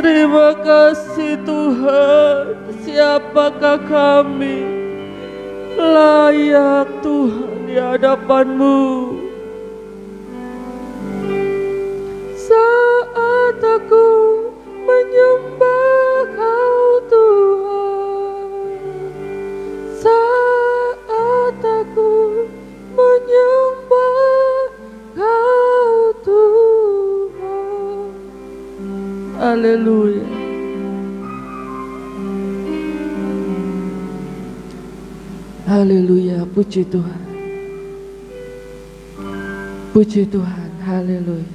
Terima kasih Tuhan. Siapakah kami layak Tuhan di hadapan-Mu. Saat aku menyembah Kau Tuhan, saat aku menyembah Kau Tuhan. Haleluya. Haleluya, puji Tuhan. Puji Tuhan, haleluya.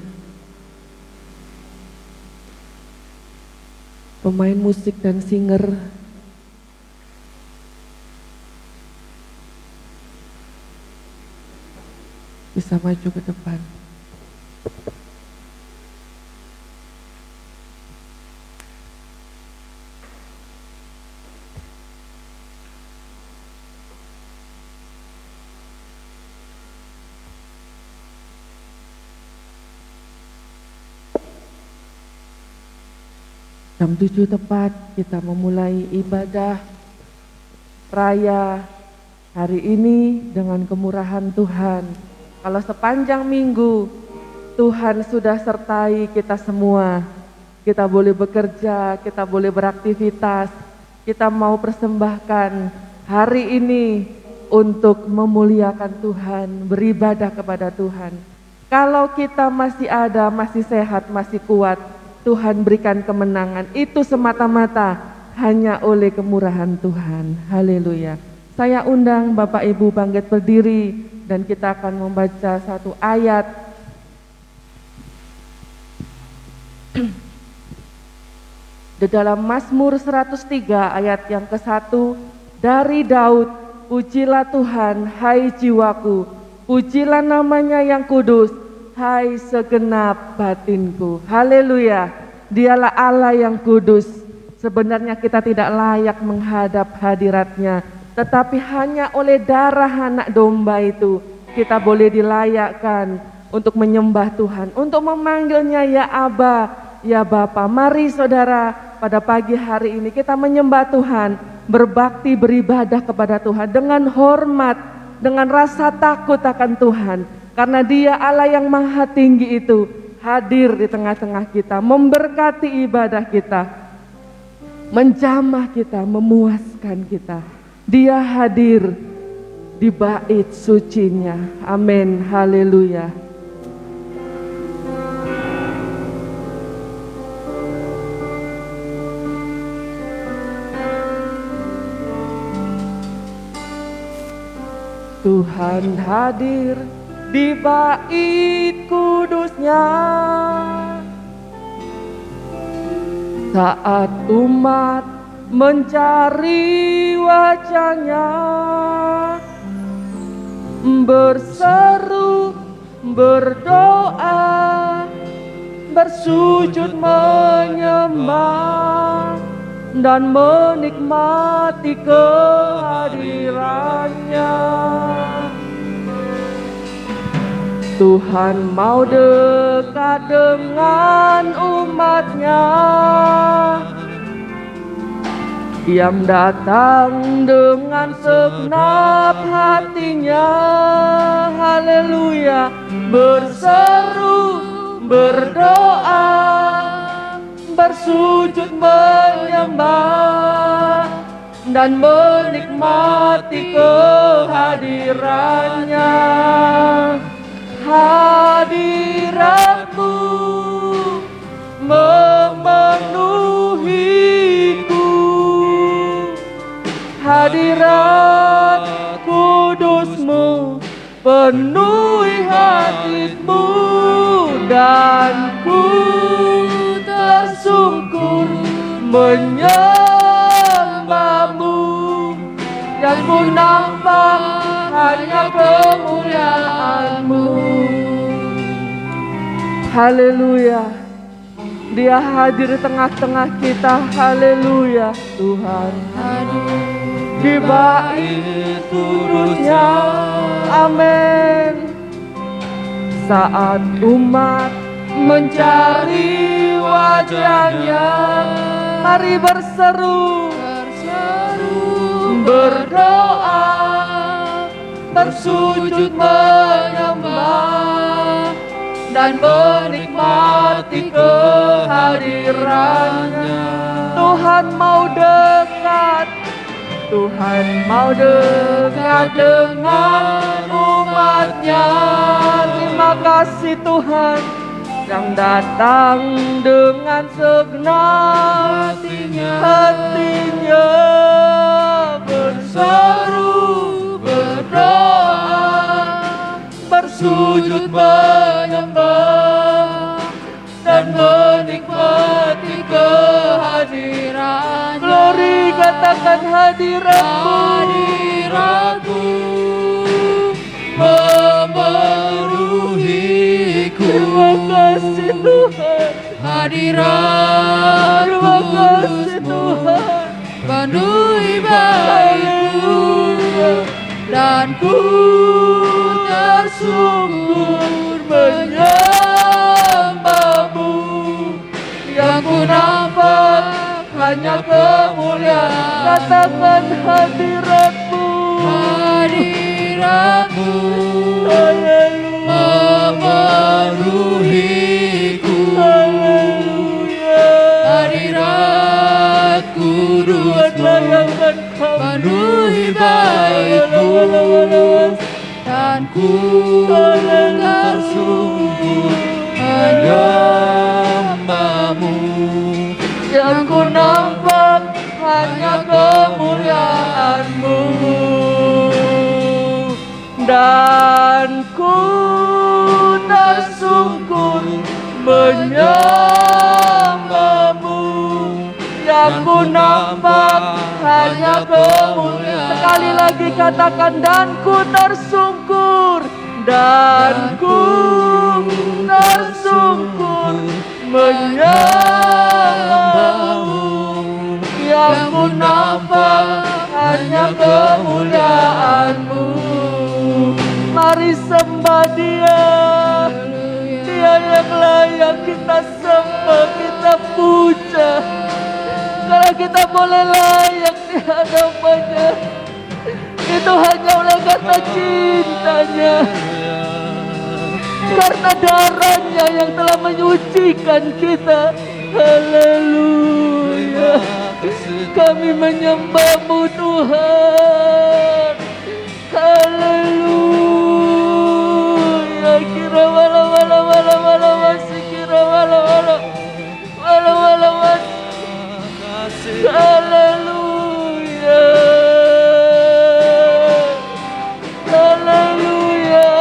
Pemain musik dan singer bisa maju ke depan. Jam 7 tepat kita memulai ibadah raya hari ini dengan kemurahan Tuhan. Kalau sepanjang minggu Tuhan sudah sertai kita semua. Kita boleh bekerja, kita boleh beraktivitas. Kita mau persembahkan hari ini untuk memuliakan Tuhan, beribadah kepada Tuhan. Kalau kita masih ada, masih sehat, masih kuat, Tuhan berikan kemenangan, itu semata-mata hanya oleh kemurahan Tuhan. Haleluya. Saya undang Bapak Ibu bangkit berdiri dan kita akan membaca satu ayat di dalam Mazmur 103 ayat yang ke-1 dari Daud. Pujilah Tuhan, hai jiwaku, pujilah namanya yang kudus, hai segenap batinku. Haleluya. Dialah Allah yang kudus. Sebenarnya kita tidak layak menghadap hadiratnya, tetapi hanya oleh darah anak domba itu kita boleh dilayakkan untuk menyembah Tuhan, untuk memanggilnya ya Aba, ya Bapa. Mari saudara, pada pagi hari ini kita menyembah Tuhan, berbakti, beribadah kepada Tuhan dengan hormat, dengan rasa takut akan Tuhan. Karena Dia Allah yang maha tinggi itu hadir di tengah-tengah kita, memberkati ibadah kita, menjamah kita, memuaskan kita. Dia hadir di bait sucinya. Amin, haleluya. Tuhan hadir di bait kudusnya saat umat mencari wajahnya, berseru, berdoa, bersujud menyembah dan menikmati kehadirannya. Tuhan mau dekat dengan umatnya yang datang dengan segenap hatinya. Haleluya. Berseru, berdoa, bersujud menyembah dan menikmati kehadirannya. Hadiratmu memenuhiku, hadirat kudusmu penuhi hatimu, dan ku tersungkur menyembahmu, yang ku nampak hanya kemuliaan-Mu. Haleluya. Dia hadir di tengah-tengah kita. Haleluya. Tuhan hadir di bait kudusnya. Amin. Saat umat mencari wajah wajahnya. Mari berseru, berdoa, bersujud menyembah, dan menikmati kehadirannya. Tuhan mau dekat, Tuhan mau dekat dengan umatnya. Terima kasih Tuhan yang datang dengan segenap hatinya, berseru, berdoa, bersujud menyembah, dan menikmati kehadiran. Glory, katakan hadiratmu memenuhiku. Terima kasih Tuhan, hadirat terima kasih Tuhan, penuhi baitku, dan ku tersungkur menyembahmu. Yang ku nampak hanya kemuliaan. Katakan hadiratmu, hadiratmu memenuhiku. Haleluya. Hadirat kudusmu penuhi baitku, dan ku tersungkur menyembahmu. Yang ku nampak hanya kemuliaanmu, dan ku tersungkur menyembahmu. Yang ku nampak hanya kemuliaan. Sekali lagi katakan, dan ku tersungkur, dan ku tersungkur menyembahmu. Yang ku nampak hanya kemuliaanmu. Mari sembah Dia, Dia yang layak kita sembah, kita puja. Kalau kita boleh layak di hadapannya, itu hanya oleh kata cintanya, karena darahnya yang telah menyucikan kita. Haleluya. Kami menyembah-Mu Tuhan. Haleluya. Kira wala wala wala wala wasi, kira wala wala wala wala wasi. Haleluya. Haleluya.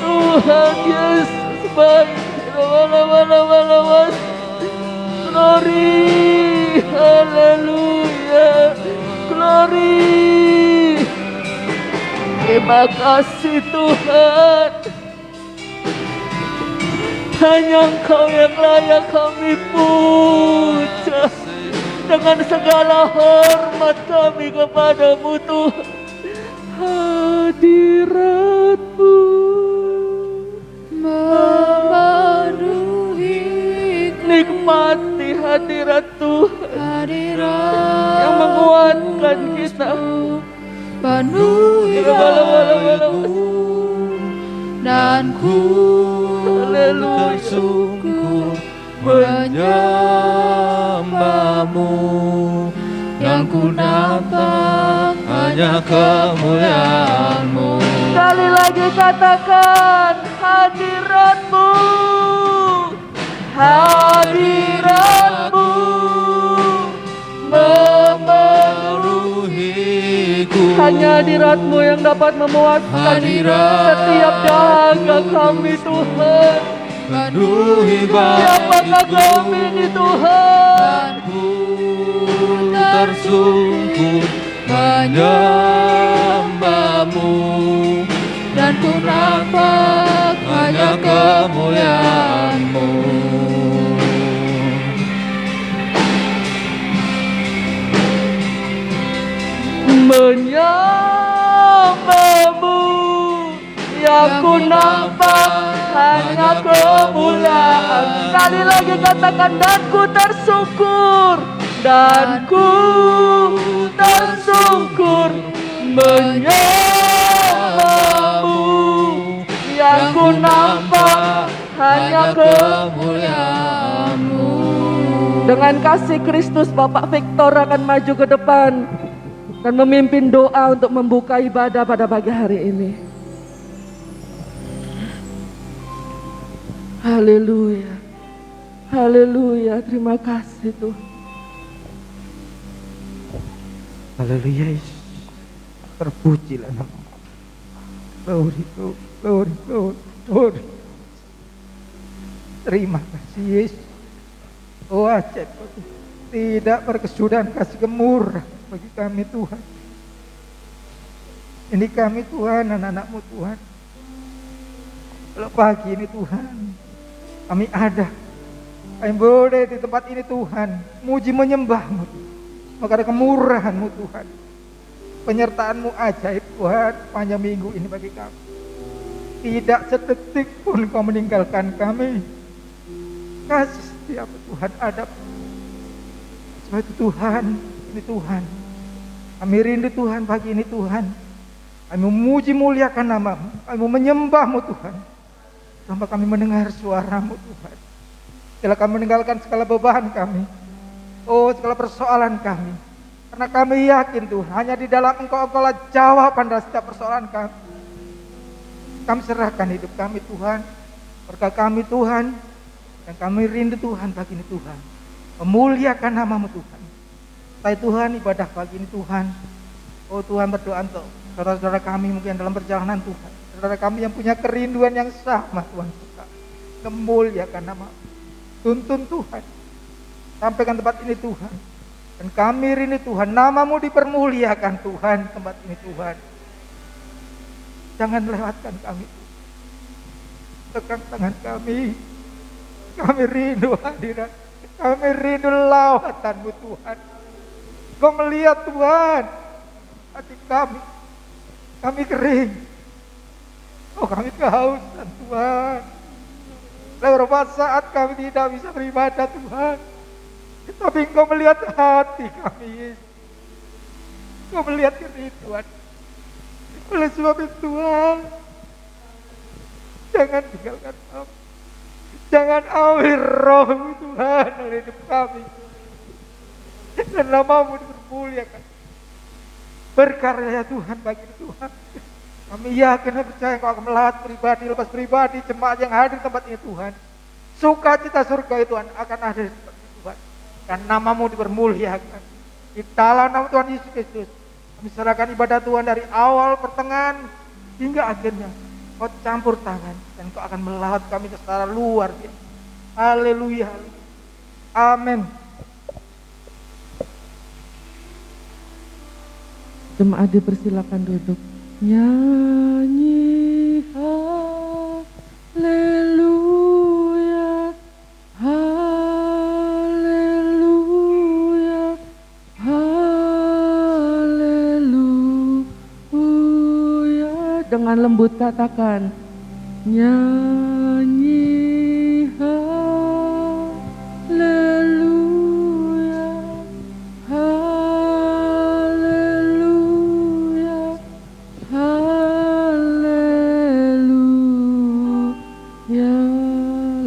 Tuhan Yesus baik. Wala wala wala wasi. Glory. Haleluya. Glory. Terima kasih Tuhan. Hanya Engkau yang layak kami puja. Dengan segala hormat kami kepadamu Tuhan. Hadirat-Mu memenuhiku. Nikmati hadirat Tuhan, hadirat yang menguatkan kita, penuhi baitku, dan ku tersungkur menyembah-Mu. Yang ku nampak hanya kemuliaan-Mu. Sekali lagi katakan, hadirat-Mu, hadirat-Mu memenuhiku. Hanya hadirat-Mu yang dapat memuaskan setiap dahaga kami Tuhan. Penuhi siapakah kami ini Tuhan? Ku tersungkur menyembah-Mu, dan ku nampak hanya kemuliaan-Mu. Menyembah-Mu, yang ku nampak hanya kemuliaan. Sekali lagi katakan, dan ku tersungkur, dan ku tersungkur menyembahmu. Yang ku nampak hanya kemuliaan-Mu. Dengan kasih Kristus, Bapak Victor akan maju ke depan dan memimpin doa untuk membuka ibadah pada pagi hari ini. Haleluya, haleluya, terima kasih Tuhan. Haleluya, Yesus. Terpujilah nama. Glory, glory, glory, glory. Terima kasih Yesus. Oh ajaib, tidak berkesudahan kasih kemurah bagi kami Tuhan. Ini kami Tuhan, anak-anak-Mu Tuhan. Kalau pagi ini Tuhan, kami ada, kami boleh di tempat ini Tuhan, muji menyembah-Mu, maka ada kemurahan-Mu Tuhan. Penyertaan-Mu ajaib Tuhan panjang minggu ini bagi kami. Tidak sedetik pun Kau meninggalkan kami. Kasih setiap Tuhan ada. Sebab itu Tuhan, ini Tuhan. Kami rindu Tuhan pagi ini Tuhan. Kami memuji muliakan nama-Mu, kami menyembah-Mu Tuhan. Sampai kami mendengar suara-Mu Tuhan. Setelah kami meninggalkan segala beban kami, oh segala persoalan kami. Karena kami yakin Tuhan, hanya di dalam Engkau lah jawaban dari setiap persoalan kami. Kami serahkan hidup kami Tuhan, berkat kami Tuhan, dan kami rindu Tuhan pagi ini Tuhan. Memuliakan nama-Mu Tuhan. Saya Tuhan ibadah pagi ini Tuhan. Oh Tuhan, berdoa untuk saudara-saudara kami mungkin dalam perjalanan Tuhan. Saudara kami yang punya kerinduan yang sama Tuhan. Memuliakan nama-Mu. Tuntun Tuhan. Sampaikan tempat ini Tuhan. Dan kami rindu Tuhan, nama-Mu dipermuliakan Tuhan tempat ini Tuhan. Jangan lewatkan kami. Tekan tangan kami. Kami rindu hadirat. Kami rindu lawatan-Mu Tuhan. Kau melihat Tuhan, hati kami. Kami kering. Oh kami kehausan Tuhan. Beberapa saat kami tidak bisa beribadah Tuhan. Tapi Engkau melihat hati kami. Engkau melihat kerinduan. Oleh sebab itu Tuhan, jangan tinggalkan kami. Jangan ambil roh-Mu Tuhan dari hidup kami. Dan nama-Mu dipermuliakan. Berkarya Tuhan bagi Tuhan. Kami yakin dan percaya Engkau akan melawat pribadi, lepas pribadi, jemaat yang hadir di tempat ini Tuhan. Sukacita surga itu akan ada di tempat ini Tuhan. Dan nama-Mu dipermuliakan. Di dalam nama Tuhan Yesus Kristus, kami serahkan ibadah Tuhan dari awal, pertengahan, hingga akhirnya. Kau campur tangan dan Kau akan melawat kami secara luar biasa. Haleluya. Amin. Jemaat dipersilakan duduk. Nyanyi haleluya, haleluya, haleluya. Dengan lembut katakan, nyanyi haleluya, haleluya, haleluya.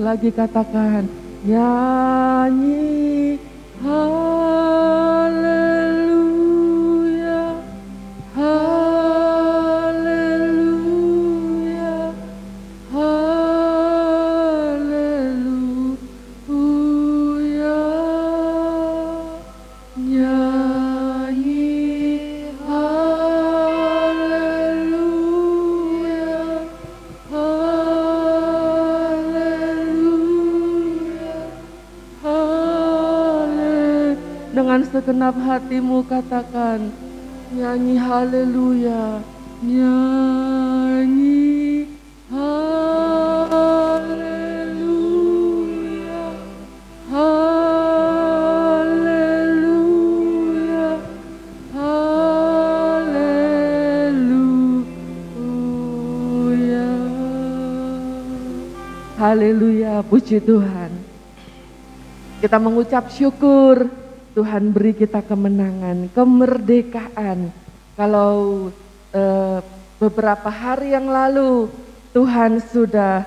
Lagi katakan, nyanyi haleluya, haleluya, haleluya. Nyanyi haleluya, haleluya, haleluya. Dengan segenap hatimu katakan, nyanyi haleluya, nyanyi haleluya, haleluya, haleluya. Haleluya, puji Tuhan. Kita mengucap syukur, Tuhan beri kita kemenangan, kemerdekaan. Kalau beberapa hari yang lalu Tuhan sudah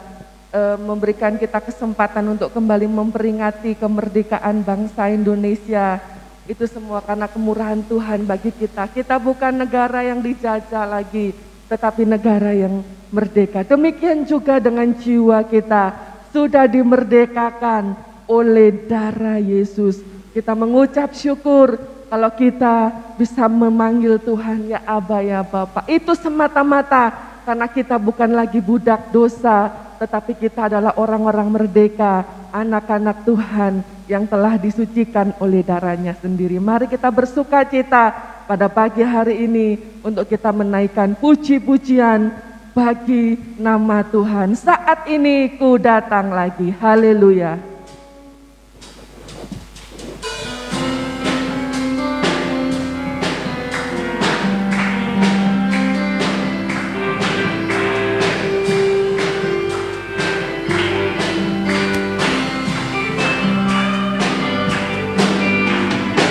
memberikan kita kesempatan untuk kembali memperingati kemerdekaan bangsa Indonesia. Itu semua karena kemurahan Tuhan bagi kita. Kita bukan negara yang dijajah lagi, tetapi negara yang merdeka. Demikian juga dengan jiwa kita, sudah dimerdekakan oleh darah Yesus. Kita mengucap syukur kalau kita bisa memanggil Tuhan ya Aba ya Bapa. Itu semata-mata karena kita bukan lagi budak dosa, tetapi kita adalah orang-orang merdeka, anak-anak Tuhan yang telah disucikan oleh darahnya sendiri. Mari kita bersuka cita pada pagi hari ini untuk kita menaikkan puji-pujian bagi nama Tuhan. Saat ini ku datang lagi. Haleluya.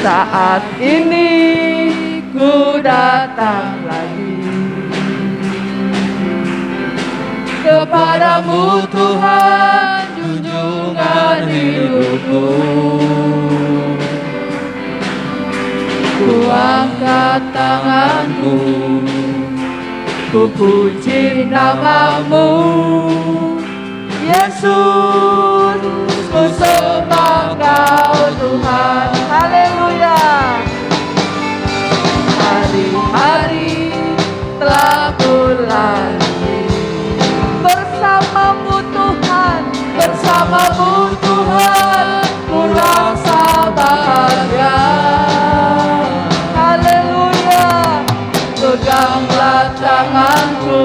Saat ini ku datang lagi kepadamu Tuhan, junjungan hidupku. Ku angkat tanganku, ku puji namamu, Yesus, ku sembah Kau Tuhan. Haleluya. Hari-hari telah berlalu bersamamu Tuhan, bersamamu Tuhan, ku rasa bahagia. Haleluya. Peganglah tanganku,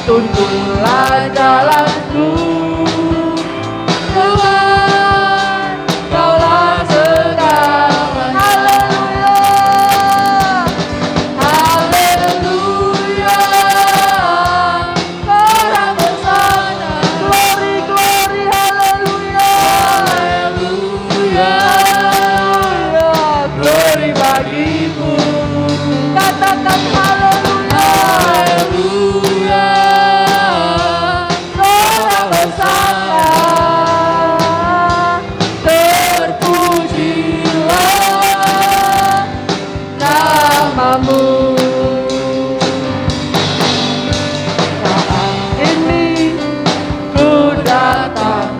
tuntunlah jalanku. Tuhan, Kaulah segalanya. Haleluya. Haleluya. Kau bersama. Glory, glory, haleluya. Haleluya. Glory bagimu. Katakan haleluya. Haleluya. Kau bersama. Terpujilah namamu. Saat ini ku datang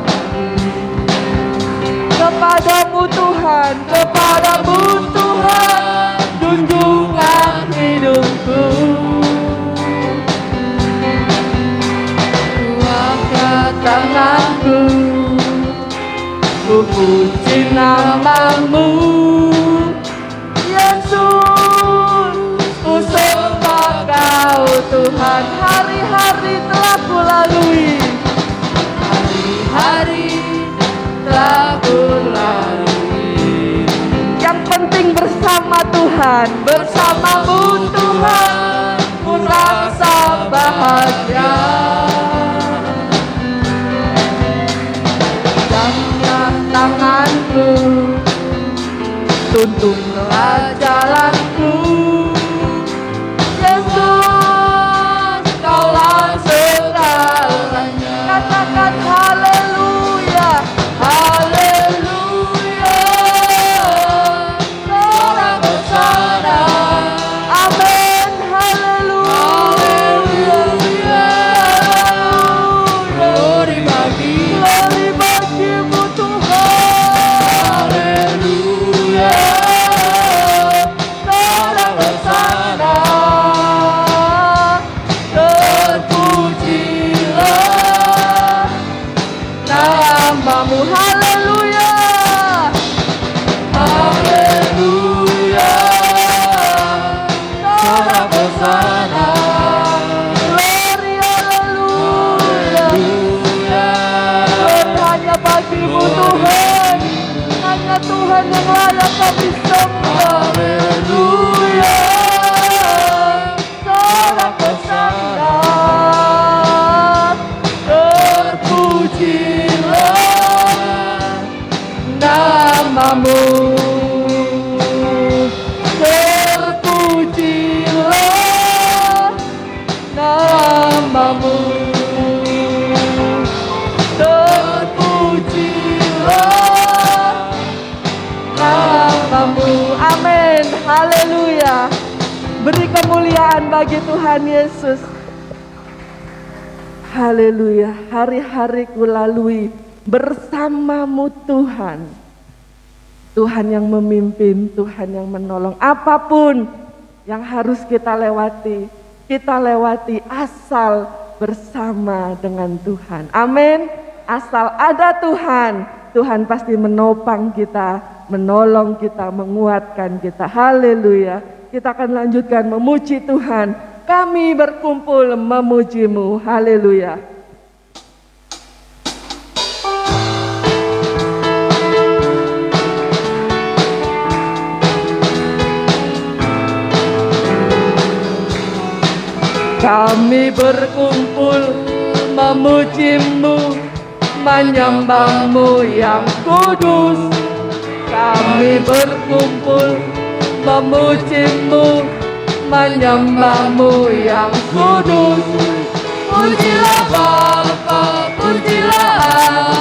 kepadamu Tuhan, kepadamu Tuhan, junjungan hidupku. Ku angkat tanganku, ku puji namamu, Yesus, ku sembah Kau Tuhan. Hari-hari telah kulalui, hari-hari telah kulalui. Yang penting bersama Tuhan, bersamamu Tuhan, ku rasa bahagia. Peganglah tanganku, tuntunlah jalanku. Yesus, Kaulah segalanya. Katakan haleluya, haleluya. Kaulah bersama. Amin, haleluya. Glory bagimu Tuhan. Haleluya. Kaulah bersama. Terpujilah namamu. Haleluya. Haleluya. Kaulah bersama. Glory, haleluya. Glory hanya bagimu Tuhan. Hanya Tuhan yang layak kami sembah. Haleluya. Kaulah bersama. Terpujilah namamu. Terpujilah namamu. Terpujilah namamu. Amin. Haleluya. Beri kemuliaan bagi Tuhan Yesus. Haleluya. Hari-hari ku lalui bersamamu Tuhan. Tuhan yang memimpin, Tuhan yang menolong. Apapun yang harus kita lewati asal bersama dengan Tuhan. Amin. Asal ada Tuhan, Tuhan pasti menopang kita, menolong kita, menguatkan kita. Haleluya. Kita akan lanjutkan memuji Tuhan. Kami berkumpul memuji-Mu. Haleluya. Kami berkumpul memuji-Mu, menyembah-Mu yang kudus. Kami berkumpul memuji-Mu, menyembah-Mu yang kudus. Pujilah Bapa, pujilah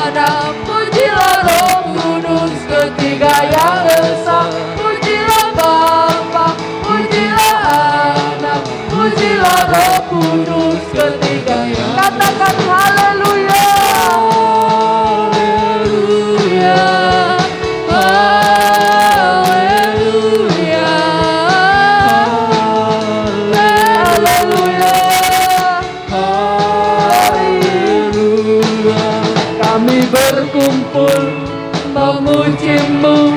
Anak, pujilah Roh Kudus, ketiga yang esa. Pujilah Bapa, pujilah Anak, pujilah Roh Kudus, ketiga yang esa. Katakan haleluya. Memuji-Mu,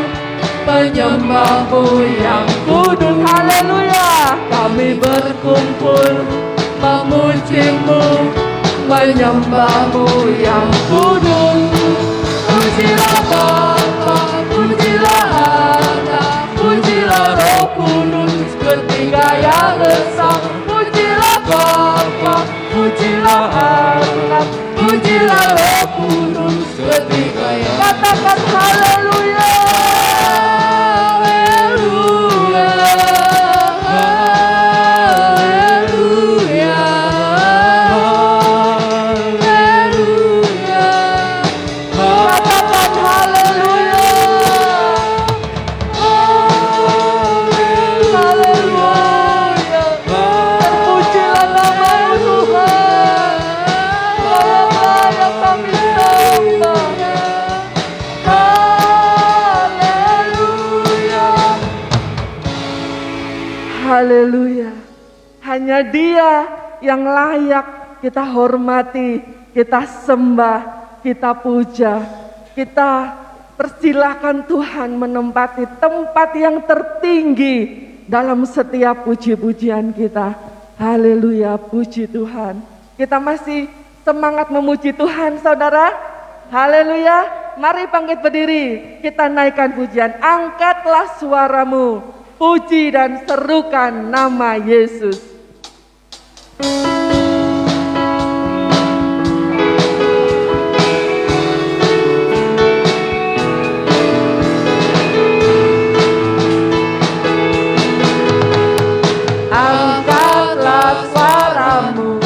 menyembah-Mu yang kudus. Haleluya. Kami berkumpul memuji-Mu, menyembah-Mu yang kudus. Pujilah Bapa, pujilah Anak, pujilah Roh Kudus, ketiga yang esa. Pujilah Bapa, pujilah Anak, pujilah Roh Kudus, ketiga yang esa. Katakan haleluya. Haleluya. Haleluya. Haleluya. Katakan haleluya. Haleluya. Terpujilah nama-Mu Tuhan. Tuhan yang kami sembah. Haleluya. Hanya Dia yang layak kita hormati, kita sembah, kita puja. Kita persilahkan Tuhan menempati tempat yang tertinggi dalam setiap puji-pujian kita. Haleluya, puji Tuhan. Kita masih semangat memuji Tuhan, saudara. Haleluya. Mari bangkit berdiri, kita naikkan pujian. Angkatlah suaramu, puji dan serukan nama Yesus. Angkatlah suaramu,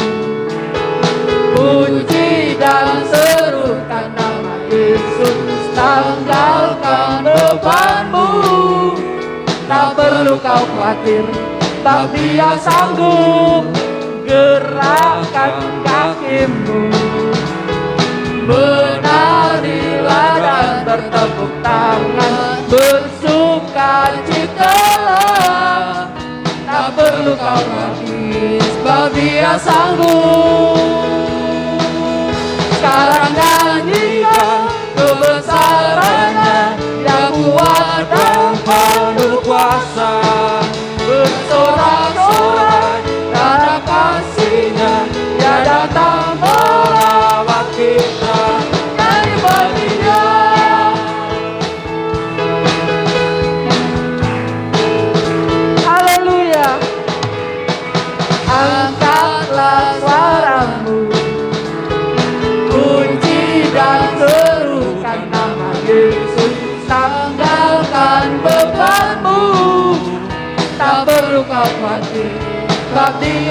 puji dan serukan nama Yesus. Tanggalkan bebanmu, tak perlu kau khawatir, sebab Dia sanggup. Gerakkan kakimu, menarilah dan bertepuk tangan, bersukacitalah. Tak perlu kau nangis, sebab Dia sanggup. Sekarang nyanyikan kebesarannya, yang kuat dan penuh kuasa. Bersorak-sorai karena kasih-Nya, Dia datang merawat kita. Nyanyi baginya. Haleluya. Angkatlah suaramu, puji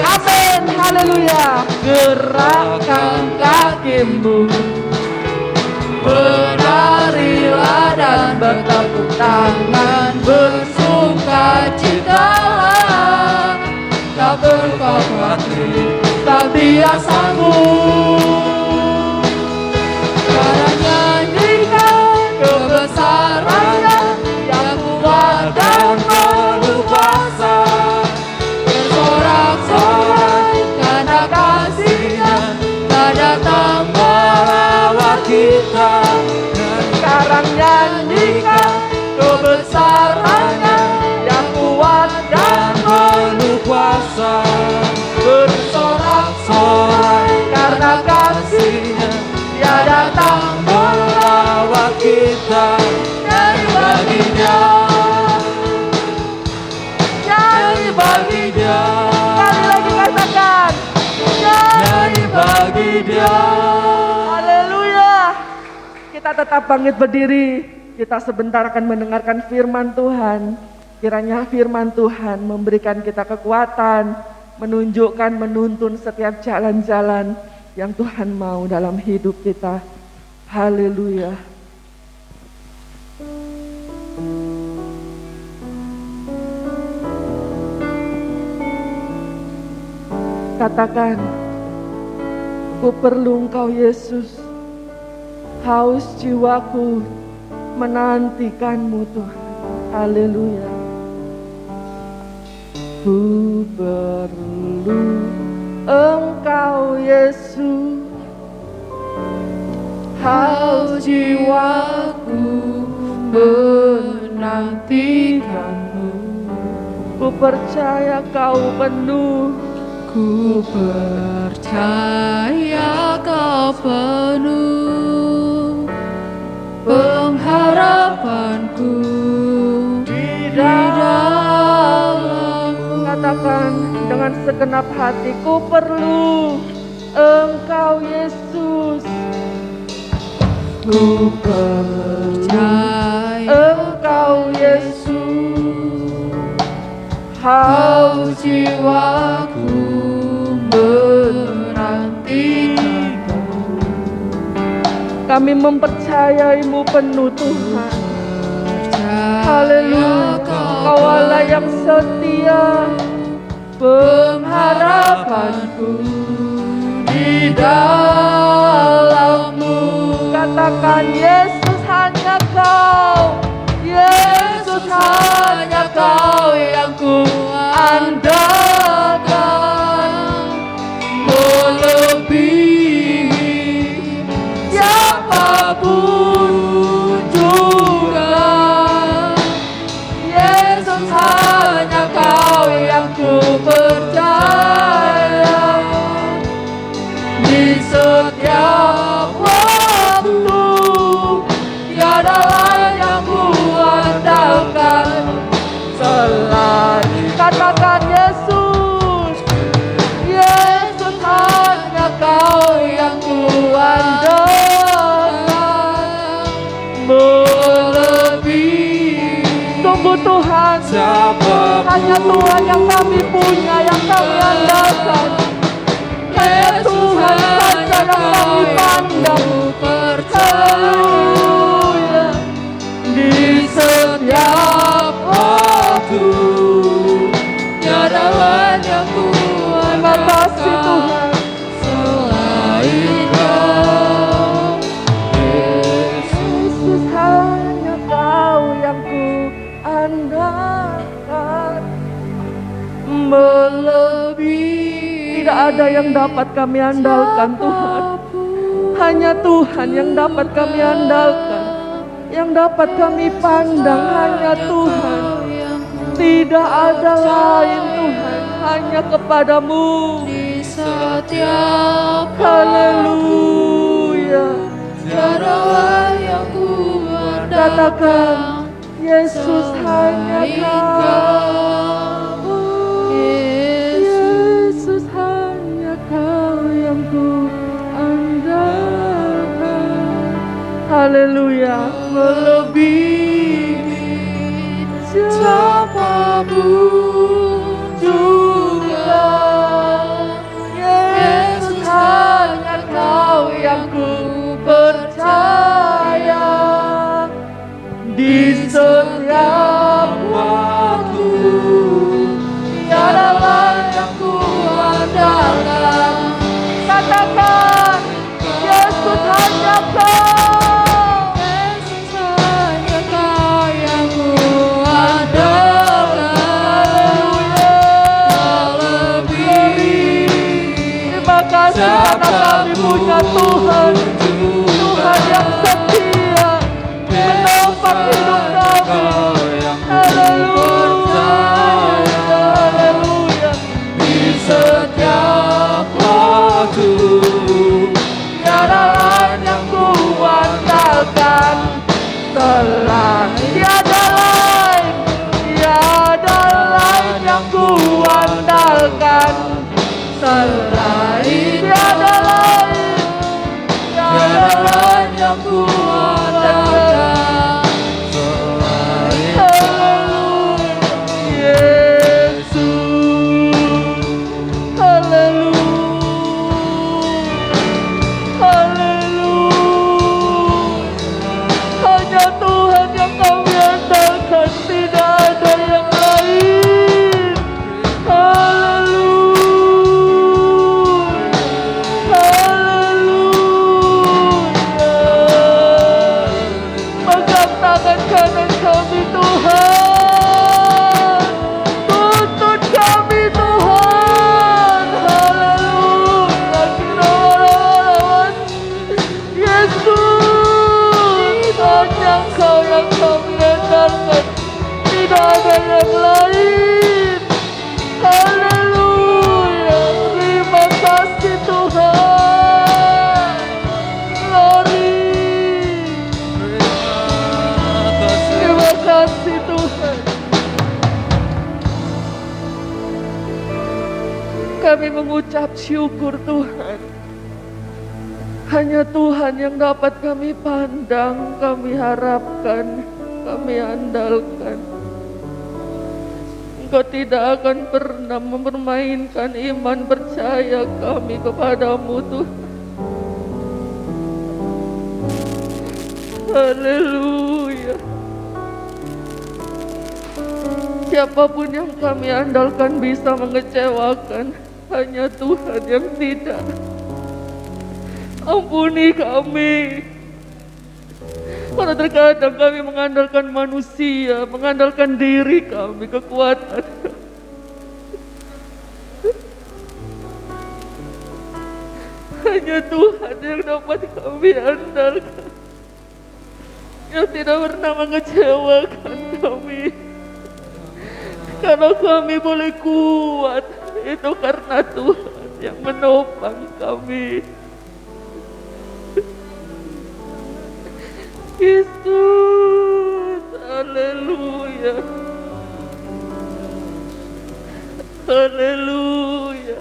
Amin, haleluya. Gerakkan kakimu, menarilah dan bertepuk tangan, bersukacitalah, tak berkhawatir, tak dia sanggup. Karena nyanyikan kebesarannya yang kuat dan penuh kuasa, bersorak-sorai karena kasih-Nya tak datang melawat kita. Dan sekarang nyanyikan kebesarannya yang kuat dan penuh kuasa, bersorak-sorai karena kasih-Nya Dia datang melawat kita. Nyanyi bagi Dia, nyanyi bagi Dia. Sekali lagi katakan, nyanyi bagi Dia. Haleluya. Kita tetap bangkit berdiri. Kita sebentar akan mendengarkan firman Tuhan. Kiranya firman Tuhan memberikan kita kekuatan, menunjukkan, menuntun setiap jalan-jalan yang Tuhan mau dalam hidup kita. Haleluya. Katakan, ku perlu Engkau Yesus, haus jiwaku menantikan-Mu Tuhan. Haleluya. Ku perlu Engkau Yesus, haus jiwaku menantikan-Mu. Ku percaya Kau penuh, ku percaya Kau penuh pengharapanku di dalam-Mu. Katakan dengan segenap hatiku, perlu Engkau Yesus. Ku percaya Engkau Yesus, haus jiwaku menantikan-Mu. Kami mempercayai-Mu penuh Tuhan. Haleluya. Kau Allah yang setia, pengharapanku di dalam-Mu. Katakan, Yesus hanya Kau, Yesus hanya Kau yang ku andalkan, melebihi siapapun juga. Yesus hanya Kau yang ku percaya, di setiap waktu tiada lain yang ku andalkan selain. Katakan, Yesus, Yesus hanya Kau yang ku andalkan, melebihi. Sungguh Tuhan, hanya Tuhan yang kami punya, yang kami andalkan. Hanya Tuhan saja yang kami pandang. Haleluya. Di setiap waktu tiada lain yang ku andalkan selain Kau. Yesus hanya Kau yang ku andalkan, melebihi. Tidak ada yang dapat kami andalkan Tuhan. Hanya Tuhan yang dapat kami andalkan, yang dapat kami pandang. Hanya Tuhan, tidak ada lain Tuhan, hanya kepadamu. Di setiap haleluya, tiada lain yang ku andalkan. Katakan, Yesus hanya Kau, Yesus hanya Kau yang ku andalkan. Haleluya, melebihi siapapun juga. dalam hidup kami. Haleluya, haleluya. Di setiap waktu Tiada lain yang ku andalkan, selain tiada lain yang ku andalkan, selain tiada lain yang ku andalkan, selain Yesus. Haleluya, haleluya. Hanya Tuhan yang kami andalkan, tidak ada yang lain. Haleluya, haleluya. Pegang tangan kanan kami Tuhan, tuntun kami Tuhan. Haleluya, kiranya Yesus, hanya Engkau yang kami andalkan, tidak ada yang lain. Haleluya, terima kasih Tuhan. Glory, terima kasih Tuhan. Kami mengucap syukur Tuhan. Hanya Tuhan yang dapat kami pandang, kami harapkan, kami andalkan. Engkau tidak akan pernah mempermainkan iman percaya kami kepadamu Tuhan. Haleluya. Siapapun yang kami andalkan bisa mengecewakan, hanya Tuhan yang tidak. Ampuni kami. Karena terkadang kami mengandalkan manusia, mengandalkan diri kami, kekuatan. Hanya Tuhan yang dapat kami andalkan, yang tidak pernah mengecewakan kami. Kalau kami boleh kuat, itu karena Tuhan yang menopang kami. Yesus, haleluya, haleluya.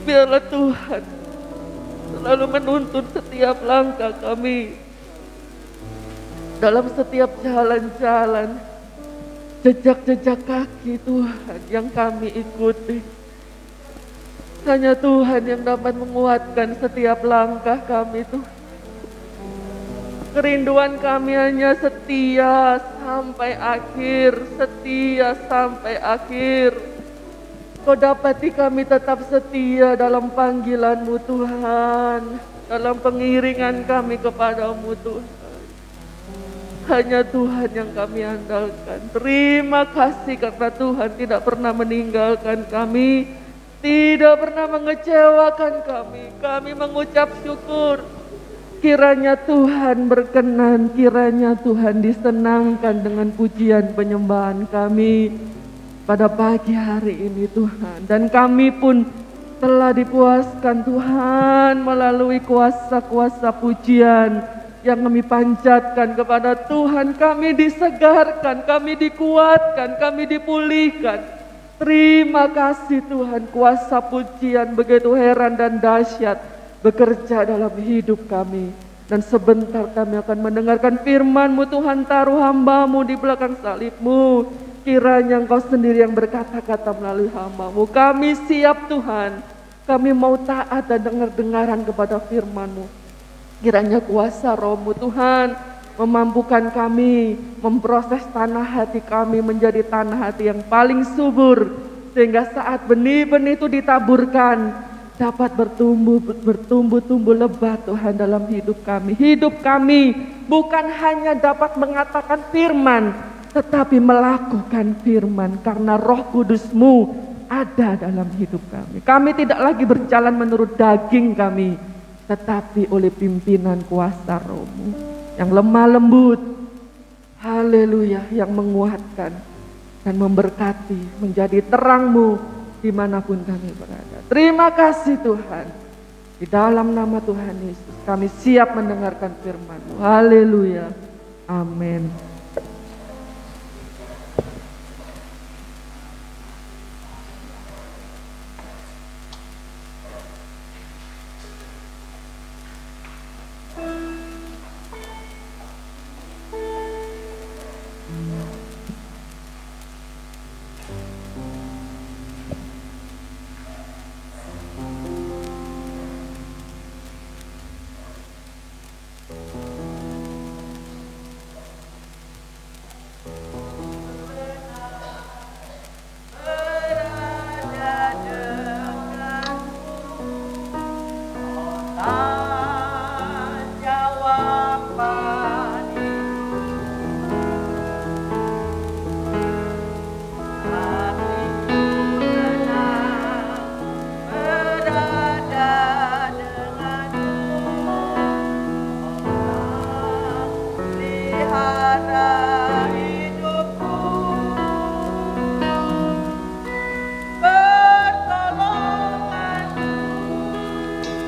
Biarlah Tuhan selalu menuntun setiap langkah kami, dalam setiap jalan-jalan, jejak-jejak kaki Tuhan yang kami ikuti. Hanya Tuhan yang dapat menguatkan setiap langkah kami Tuhan. Kerinduan kami hanya setia sampai akhir, setia sampai akhir. Kau dapati kami tetap setia dalam panggilan-Mu Tuhan, dalam pengiringan kami kepadamu Tuhan. Hanya Tuhan yang kami andalkan. Terima kasih karena Tuhan tidak pernah meninggalkan kami, tidak pernah mengecewakan kami. Kami mengucap syukur. Kiranya Tuhan berkenan, kiranya Tuhan disenangkan dengan pujian penyembahan kami pada pagi hari ini Tuhan. Dan kami pun telah dipuaskan Tuhan melalui kuasa-kuasa pujian yang kami panjatkan kepada Tuhan. Kami disegarkan, kami dikuatkan, kami dipulihkan. Terima kasih Tuhan, kuasa pujian begitu heran dan dahsyat bekerja dalam hidup kami. Dan sebentar kami akan mendengarkan firman-Mu Tuhan, taruh hamba-Mu di belakang salib-Mu. Kiranya Engkau sendiri yang berkata-kata melalui hamba-Mu. Kami siap Tuhan, kami mau taat dan dengar-dengaran kepada firman-Mu. Kiranya kuasa Roh-Mu Tuhan memampukan kami memproses tanah hati kami menjadi tanah hati yang paling subur. Sehingga saat benih-benih itu ditaburkan, dapat bertumbuh lebat Tuhan dalam hidup kami. Hidup kami bukan hanya dapat mengatakan firman, tetapi melakukan firman karena Roh Kudus-Mu ada dalam hidup kami. Kami tidak lagi berjalan menurut daging kami, tetapi oleh pimpinan kuasa Roh-Mu. yang lemah lembut. Haleluya, yang menguatkan dan memberkati, menjadi terang-Mu dimanapun kami berada. Terima kasih Tuhan. Di dalam nama Tuhan Yesus kami siap mendengarkan firman-Mu. Haleluya. Amin.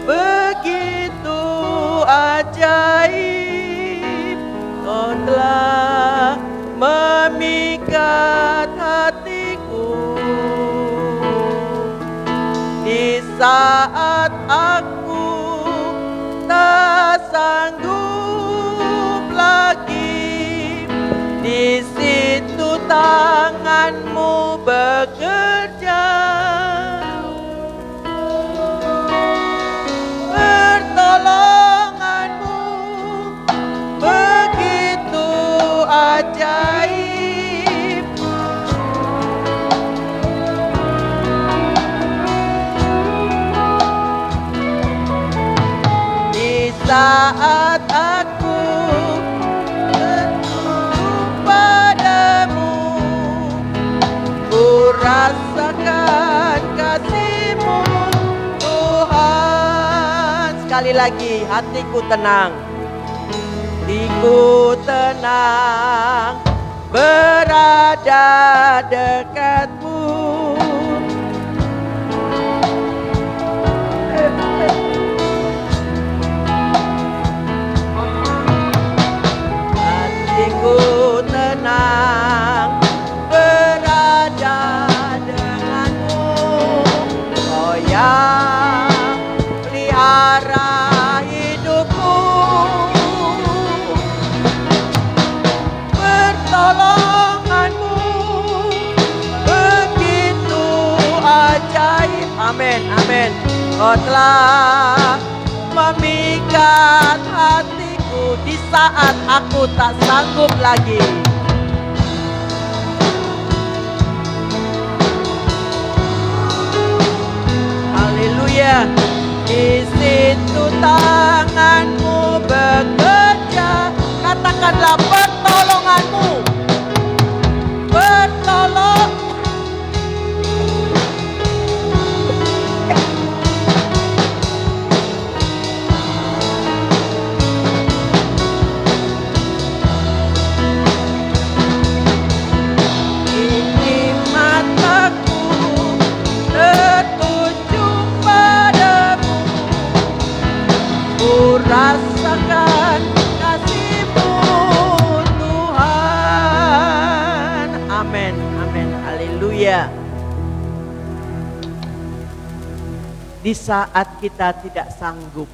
Begitu ajaib, Kau telah memikat hatiku. Di saat aku tak sanggup lagi, di situ tangan-Mu bekerja. Pertolongan-Mu begitu ajaib. Di saat aku tertuju padamu, ku rasakan kasih-Mu Tuhan. Sekali lagi, hatiku tenang, hatiku tenang, berada dekat-Mu. Hatiku tenang, berada dengan-Mu. Kau yang pelihara hidupku. Pertolongan-Mu begitu ajaib. Amin, amin. Kau telah memikat hatiku di saat aku tak sanggup lagi. Haleluya. Di situ tangan-Mu bekerja. Katakanlah pertolongan-Mu. Pertolong. Ini mataku tertuju padamu, ku rasakan kasih-Mu Tuhan. Amin, amin, haleluya. Di saat kita tidak sanggup,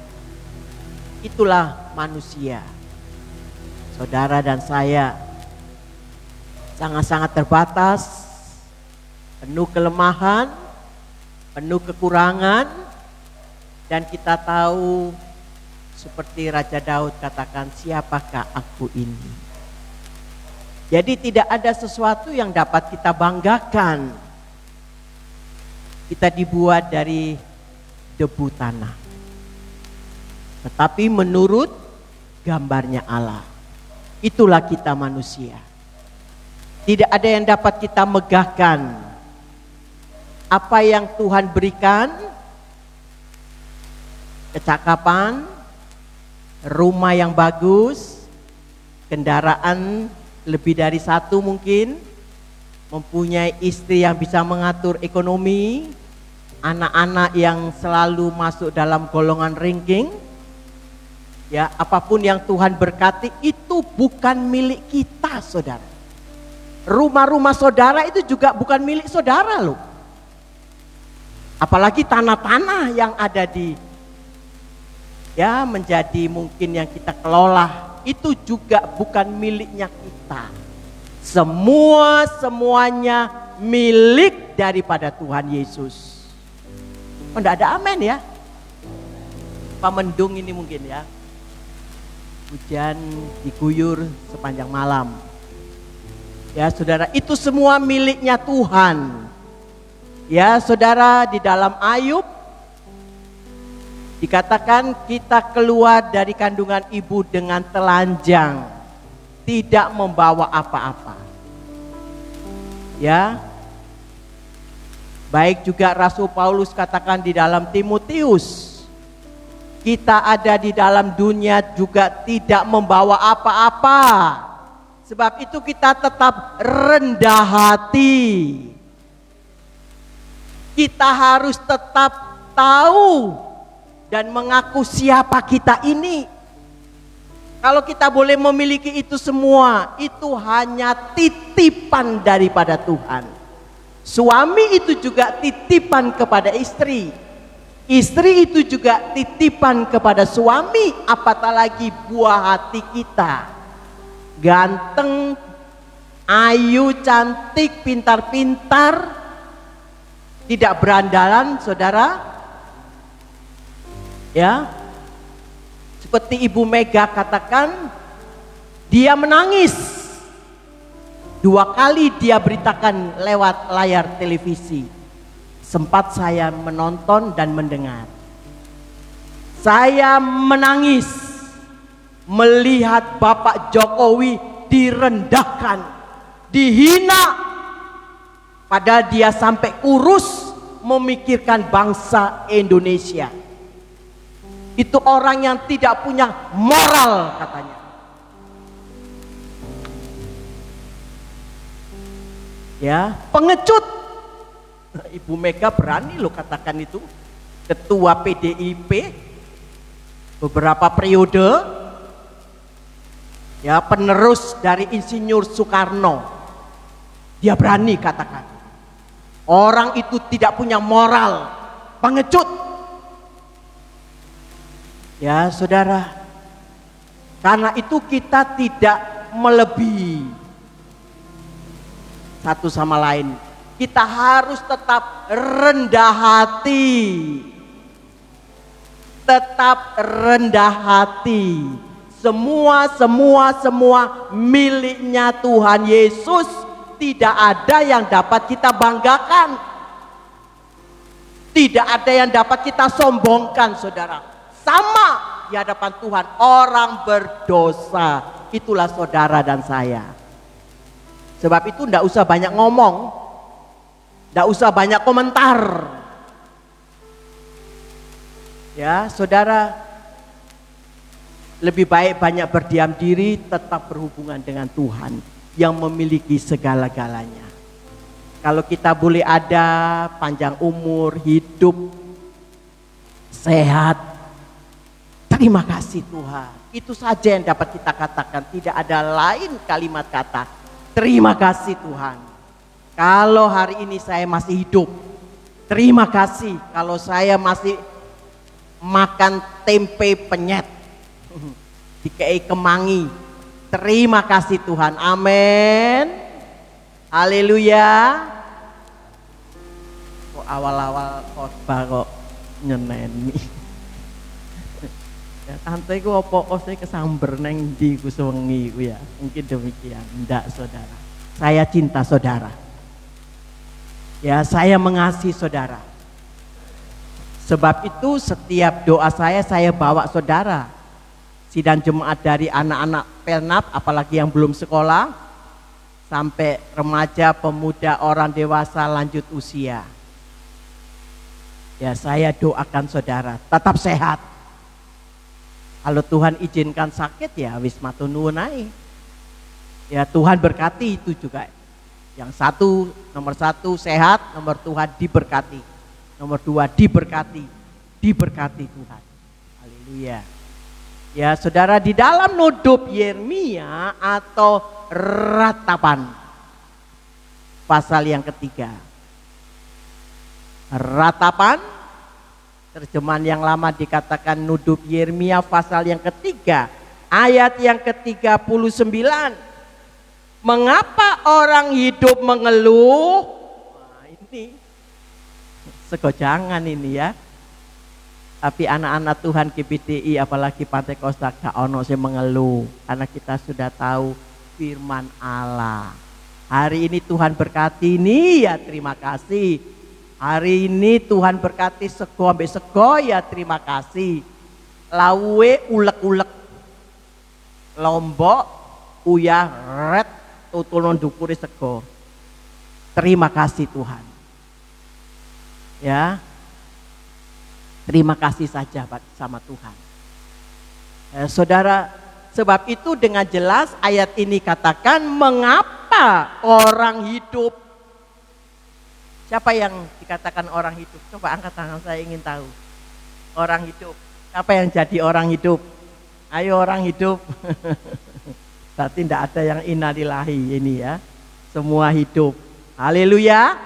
itulah manusia. Saudara dan saya sangat-sangat terbatas, penuh kelemahan, penuh kekurangan, dan kita tahu seperti Raja Daud katakan, siapakah aku ini? Jadi tidak ada sesuatu yang dapat kita banggakan. Kita dibuat dari debu tanah. Tetapi menurut gambarnya Allah, itulah kita manusia. Tidak ada yang dapat kita megahkan. Apa yang Tuhan berikan, kecakapan, rumah yang bagus, kendaraan lebih dari satu mungkin, mempunyai istri yang bisa mengatur ekonomi, anak-anak yang selalu masuk dalam golongan ranking, ya apapun yang Tuhan berkati itu bukan milik kita, saudara. Rumah-rumah saudara itu juga bukan milik saudara loh. Apalagi tanah-tanah yang ada di, ya menjadi mungkin yang kita kelola, itu juga bukan miliknya kita. Semuanya milik daripada Tuhan Yesus. Oh, enggak ada amin ya? Pak mendung ini mungkin ya. Hujan diguyur sepanjang malam. Ya saudara, itu semua miliknya Tuhan. Ya saudara, di dalam Ayub dikatakan kita keluar dari kandungan ibu dengan telanjang, tidak membawa apa-apa. Ya. Baik juga Rasul Paulus katakan di dalam Timotius, kita ada di dalam dunia juga tidak membawa apa-apa. Sebab itu kita tetap rendah hati. Kita harus tetap tahu dan mengaku siapa kita ini. Kalau kita boleh memiliki itu semua, itu hanya titipan daripada Tuhan. Suami itu juga titipan kepada istri. Istri itu juga titipan kepada suami, apatah lagi buah hati kita. Ganteng, ayu, cantik, pintar-pintar, tidak berandalan, saudara. Ya, seperti Ibu Mega katakan, dia menangis. 2 kali dia beritakan lewat layar televisi. Sempat saya menonton dan mendengar. Saya menangis melihat Bapak Jokowi direndahkan, dihina. Padahal dia sampai kurus memikirkan bangsa Indonesia. Itu orang yang tidak punya moral katanya. Ya, pengecut. Ibu Mega berani loh katakan itu. Ketua PDIP beberapa periode. Ya, penerus dari Insinyur Soekarno. Dia berani katakan. Orang itu tidak punya moral, pengecut. Ya saudara, karena itu kita tidak melebihi satu sama lain. Kita harus tetap rendah hati. Tetap rendah hati. Semua miliknya Tuhan Yesus. Tidak ada yang dapat kita banggakan. Tidak ada yang dapat kita sombongkan, saudara. Sama di hadapan Tuhan, orang berdosa. Itulah saudara dan saya. Sebab itu tidak usah banyak ngomong. Tidak usah banyak komentar. Ya, saudara, lebih baik banyak berdiam diri, tetap berhubungan dengan Tuhan yang memiliki segala-galanya. Kalau kita boleh ada panjang umur, hidup, sehat, terima kasih Tuhan. Itu saja yang dapat kita katakan. Tidak ada lain kalimat kata. Terima kasih Tuhan. Kalau hari ini saya masih hidup, terima kasih. Kalau saya masih makan tempe penyet, dikei kemangi, terima kasih Tuhan. Amin. Haleluya. Kok awal-awal khotbah kok nyeneni. Ya tante iku opo saya kesamber neng ndi ku sewengi ku ya. Mungkin demikian. Ndak saudara. Saya cinta saudara. Ya saya mengasihi saudara. Sebab itu setiap doa saya bawa saudara. Sidang jemaat dari anak-anak Pelnap, apalagi yang belum sekolah, sampai remaja, pemuda, orang dewasa, lanjut usia. Ya saya doakan saudara tetap sehat. Kalau Tuhan izinkan sakit ya wis matur nuwun ae. Ya Tuhan berkati itu juga. Yang satu, nomor satu sehat, nomor Tuhan diberkati. Nomor dua diberkati Tuhan. Haleluya. Ya saudara, di dalam nudup Yeremia atau ratapan, pasal yang ketiga. Ratapan, terjemahan yang lama dikatakan nudup Yeremia pasal yang ketiga, ayat yang ke-39. Mengapa orang hidup mengeluh? Nah, ini segojangan ini ya. Tapi anak-anak Tuhan GBDI apalagi Pantai Kosta gak ono sing mengeluh, karena kita sudah tahu firman Allah. Hari ini Tuhan berkati ini ya terima kasih. Hari ini Tuhan berkati sego ambek sego ya terima kasih. Lawe ulek-ulek, lombok uyah red tutulun dukuri sego. Terima kasih Tuhan. Ya. Terima kasih saja sama Tuhan. Saudara, sebab itu dengan jelas ayat ini katakan mengapa orang hidup. Siapa yang dikatakan orang hidup? Coba angkat tangan, saya ingin tahu. Orang hidup. Siapa yang jadi orang hidup? Ayo orang hidup. Berarti tidak ada yang innalillahi ini ya. Semua hidup. Haleluya.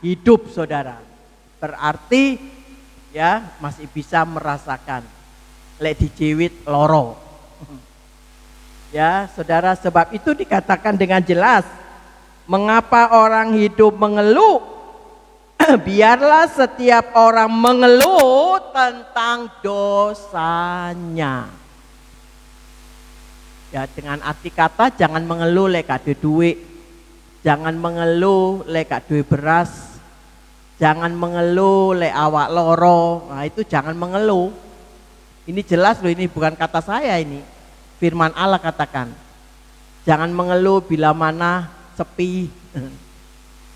Hidup saudara. Berarti ya masih bisa merasakan lek dijewit loro. Ya saudara, sebab itu dikatakan dengan jelas mengapa orang hidup mengeluh. Biarlah setiap orang mengeluh tentang dosanya. Ya dengan arti kata jangan mengeluh lek gak ada duit, jangan mengeluh lek gak duit beras, jangan mengeluh le awak loro. Nah itu jangan mengeluh. Ini jelas loh, ini bukan kata saya ini. Firman Allah katakan. Jangan mengeluh bila mana sepi.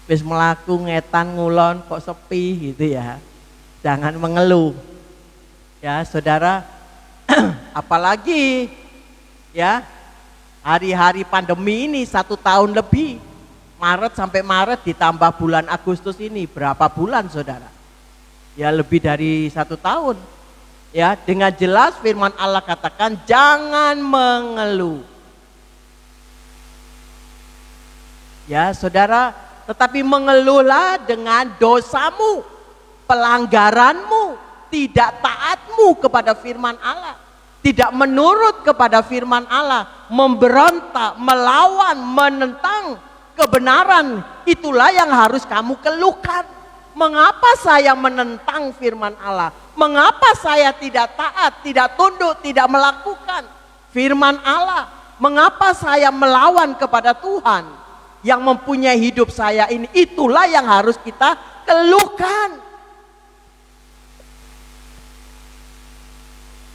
Wis melaku ngetan ngulon kok sepi gitu ya. Jangan mengeluh. Ya saudara, apalagi ya hari-hari pandemi ini 1 tahun lebih. Maret sampai Maret ditambah bulan Agustus ini berapa bulan saudara? Ya lebih dari 1 tahun. Ya dengan jelas firman Allah katakan jangan mengeluh. Ya saudara, tetapi mengeluhlah dengan dosamu, pelanggaranmu, tidak taatmu kepada firman Allah, tidak menurut kepada firman Allah, memberontak, melawan, menentang kebenaran. Itulah yang harus kamu keluhkan. Mengapa saya menentang firman Allah? Mengapa saya tidak taat, tidak tunduk, tidak melakukan firman Allah? Mengapa saya melawan kepada Tuhan yang mempunyai hidup saya ini? Itulah yang harus kita keluhkan.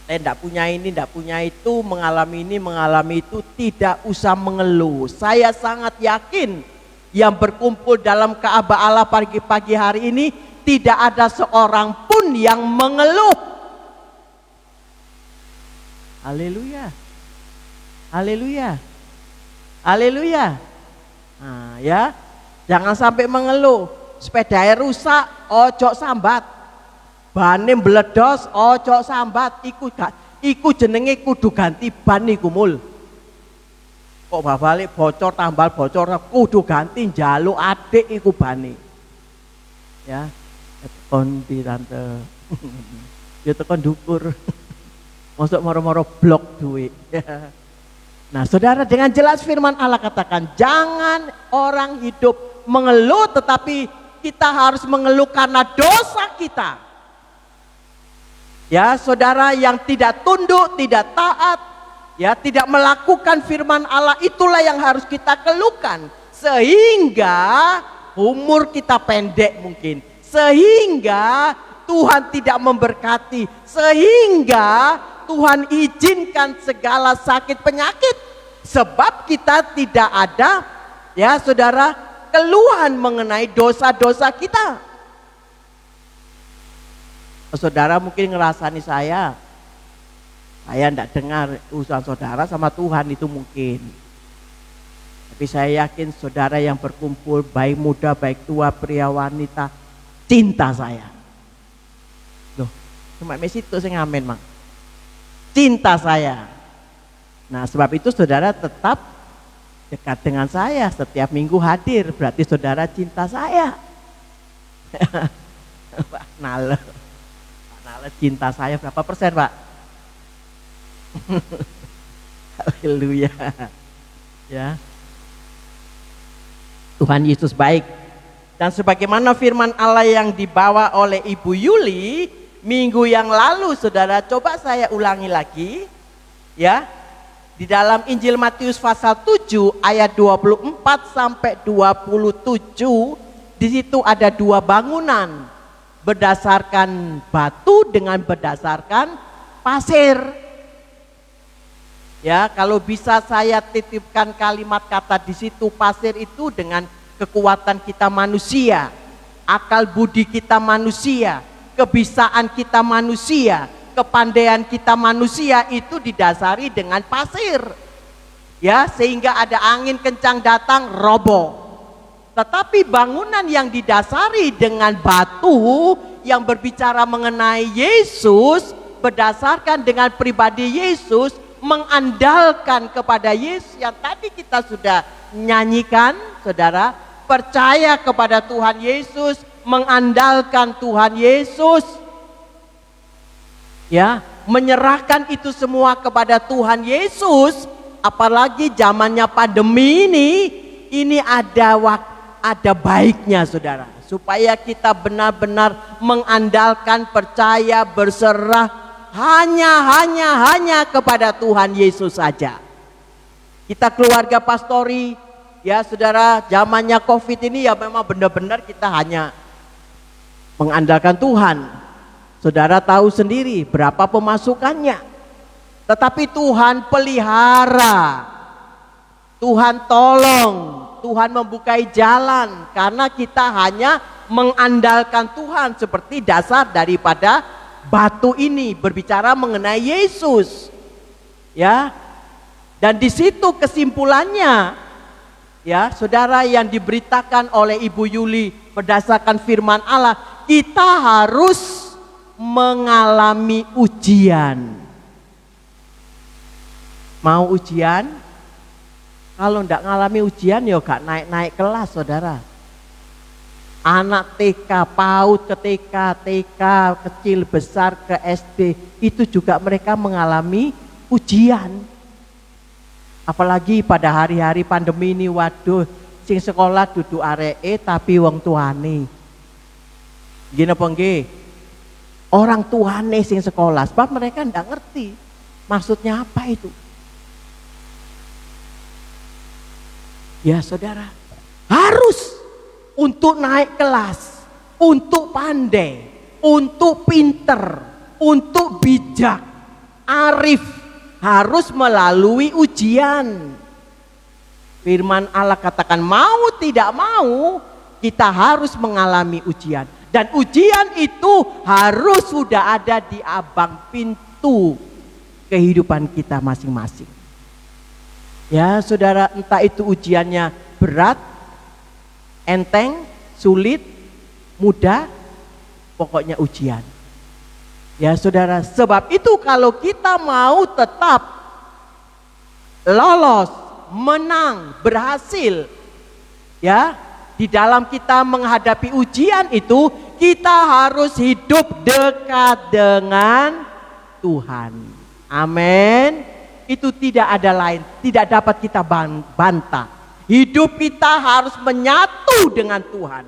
Tidak punya ini, tidak punya itu, mengalami ini, mengalami itu, tidak usah mengeluh. Saya sangat yakin yang berkumpul dalam Ka'bah Allah pagi-pagi hari ini tidak ada seorang pun yang mengeluh. Haleluya. Haleluya. Haleluya. Nah, ya. Jangan sampai mengeluh. Sepeda rusak, ojo sambat. Bane mbledos, ojo sambat. Iku jenenge kudu ganti ban iku mul. Kok balik bocor tambal bocor kudu ganti njaluk adik iku bane. Ya. Tekan di tante. Ya tekan dukur. Masuk moro-moro blok duit. Nah saudara, dengan jelas firman Allah katakan jangan orang hidup mengeluh, tetapi kita harus mengeluh karena dosa kita. Ya saudara, yang tidak tunduk, tidak taat, ya tidak melakukan firman Allah, itulah yang harus kita keluhkan. Sehingga umur kita pendek mungkin, sehingga Tuhan tidak memberkati, sehingga Tuhan izinkan segala sakit penyakit. Sebab kita tidak ada, ya saudara, keluhan mengenai dosa-dosa kita. Saudara mungkin ngerasani saya tidak dengar urusan saudara sama Tuhan itu mungkin. Tapi saya yakin saudara yang berkumpul, baik muda, baik tua, pria, wanita, cinta saya. Loh, cuma mesitu saya ngamen, Mang. Cinta saya. Nah, sebab itu saudara tetap dekat dengan saya, setiap minggu hadir, berarti saudara cinta saya. Pak Nale cinta saya berapa persen, Pak? Haleluya. Ya. Tuhan Yesus baik. Dan sebagaimana firman Allah yang dibawa oleh Ibu Yuli minggu yang lalu, saudara, coba saya ulangi lagi. Ya. Di dalam Injil Matius pasal 7 ayat 24 sampai 27, di situ ada dua bangunan, berdasarkan batu dengan berdasarkan pasir. Ya, kalau bisa saya titipkan kalimat kata di situ, pasir itu dengan kekuatan kita manusia, akal budi kita manusia, kebisaan kita manusia, kepandaian kita manusia itu didasari dengan pasir. Ya, sehingga ada angin kencang datang roboh. Tetapi bangunan yang didasari dengan batu yang berbicara mengenai Yesus, berdasarkan dengan pribadi Yesus, mengandalkan kepada Yesus yang tadi kita sudah nyanyikan, saudara, percaya kepada Tuhan Yesus, mengandalkan Tuhan Yesus, ya, menyerahkan itu semua kepada Tuhan Yesus. Apalagi zamannya pandemi ini ada baiknya, saudara, supaya kita benar-benar mengandalkan, percaya, berserah hanya kepada Tuhan Yesus saja. Kita keluarga pastori, ya saudara, zamannya COVID ini ya memang benar-benar kita hanya mengandalkan Tuhan. Saudara tahu sendiri berapa pemasukannya. Tetapi Tuhan pelihara, Tuhan tolong, Tuhan membukai jalan, karena kita hanya mengandalkan Tuhan seperti dasar daripada batu ini berbicara mengenai Yesus. Ya. Dan di situ kesimpulannya, ya, saudara, yang diberitakan oleh Ibu Yuli berdasarkan firman Allah, kita harus mengalami ujian. Mau ujian? Kalau enggak ngalami ujian ya gak naik-naik kelas, saudara. Anak TK, PAUD ke TK, TK kecil besar ke SD, itu juga mereka mengalami ujian. Apalagi pada hari-hari pandemi ini, waduh, sing sekolah duduk areke tapi wong tuane. Gini apa nggih? Orang tuane sing sekolah, sebab mereka ndak ngerti maksudnya apa itu. Ya saudara, harus untuk naik kelas, untuk pandai, untuk pinter, untuk bijak, arif, harus melalui ujian. Firman Allah katakan mau tidak mau kita harus mengalami ujian. Dan ujian itu harus sudah ada di abang pintu kehidupan kita masing-masing. Ya saudara, entah itu ujiannya berat, enteng, sulit, mudah, pokoknya ujian. Ya saudara, sebab itu kalau kita mau tetap lolos, menang, berhasil, ya, di dalam kita menghadapi ujian itu, kita harus hidup dekat dengan Tuhan. Amin. Itu tidak ada lain, tidak dapat kita bantah. Hidup kita harus menyatu dengan Tuhan.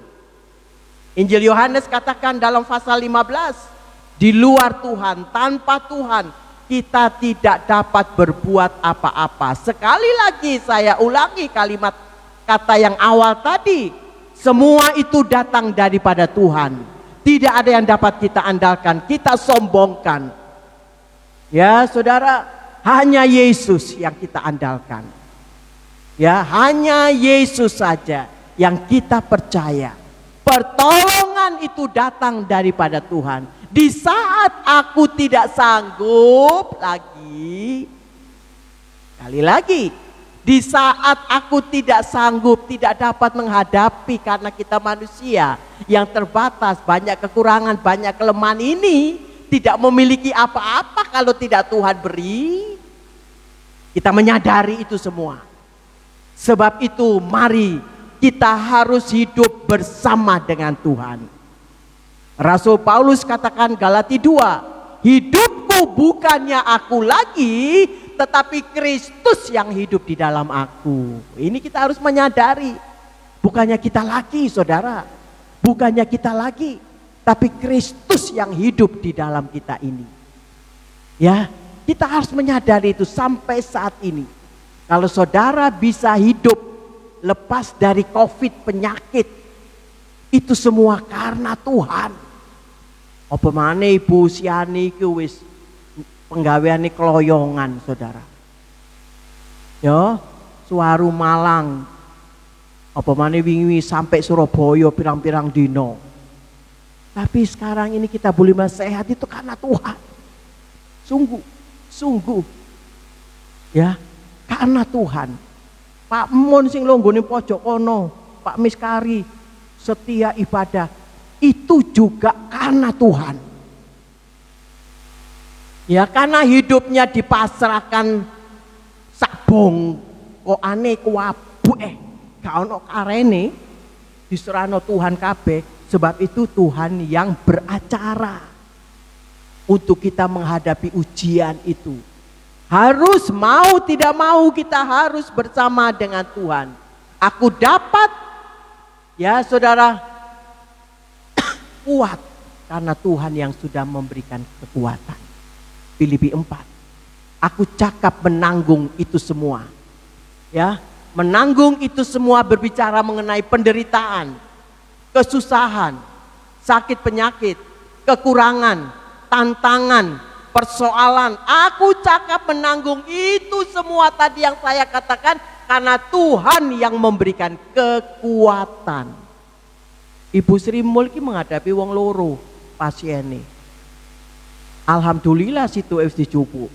Injil Yohanes katakan dalam pasal 15, di luar Tuhan, tanpa Tuhan, kita tidak dapat berbuat apa-apa. Sekali lagi saya ulangi kalimat kata yang awal tadi, semua itu datang daripada Tuhan. Tidak ada yang dapat kita andalkan, kita sombongkan. Ya saudara, hanya Yesus yang kita andalkan. Ya, hanya Yesus saja yang kita percaya. Pertolongan itu datang daripada Tuhan. Di saat aku tidak sanggup lagi, sekali lagi, Di saat aku tidak sanggup, tidak dapat menghadapi karena kita manusia yang terbatas, banyak kekurangan, banyak kelemahan ini, tidak memiliki apa-apa kalau tidak Tuhan beri. Kita menyadari itu semua. Sebab itu mari kita harus hidup bersama dengan Tuhan. Rasul Paulus katakan Galati 2, hidupku bukannya aku lagi, tetapi Kristus yang hidup di dalam aku. Ini kita harus menyadari. Bukannya kita lagi, saudara. Bukannya kita lagi, tapi Kristus yang hidup di dalam kita ini. Ya, kita harus menyadari itu sampai saat ini. Kalau saudara bisa hidup lepas dari COVID, penyakit, itu semua karena Tuhan. Apa maneh Ibu Siani ki wis penggaweane keloyongan, saudara. Ya, Suwaru Malang. Apa maneh wingi sampai Surabaya pirang-pirang dino. Tapi sekarang ini kita boleh sehat itu karena Tuhan. Sungguh. Ya, karena Tuhan. Pak Mon sing longgone pojok kono, Pak Miskari setia ibadah, itu juga karena Tuhan. Ya, karena hidupnya dipasrahkan sabong kok aneh kuwabuke, gak ono karene, diserahno Tuhan kabeh. Sebab itu Tuhan yang beracara untuk kita menghadapi ujian itu. Harus mau tidak mau kita harus bersama dengan Tuhan. Aku dapat, ya saudara, kuat karena Tuhan yang sudah memberikan kekuatan. Filipi 4. Aku cakap menanggung itu semua. Ya, menanggung itu semua berbicara mengenai penderitaan, kesusahan, sakit penyakit, kekurangan, tantangan, persoalan. Aku cakap menanggung itu semua tadi yang saya katakan karena Tuhan yang memberikan kekuatan. Ibu Sri Mulki menghadapi wong loro pasien nih. Alhamdulillah situ wis dicupu.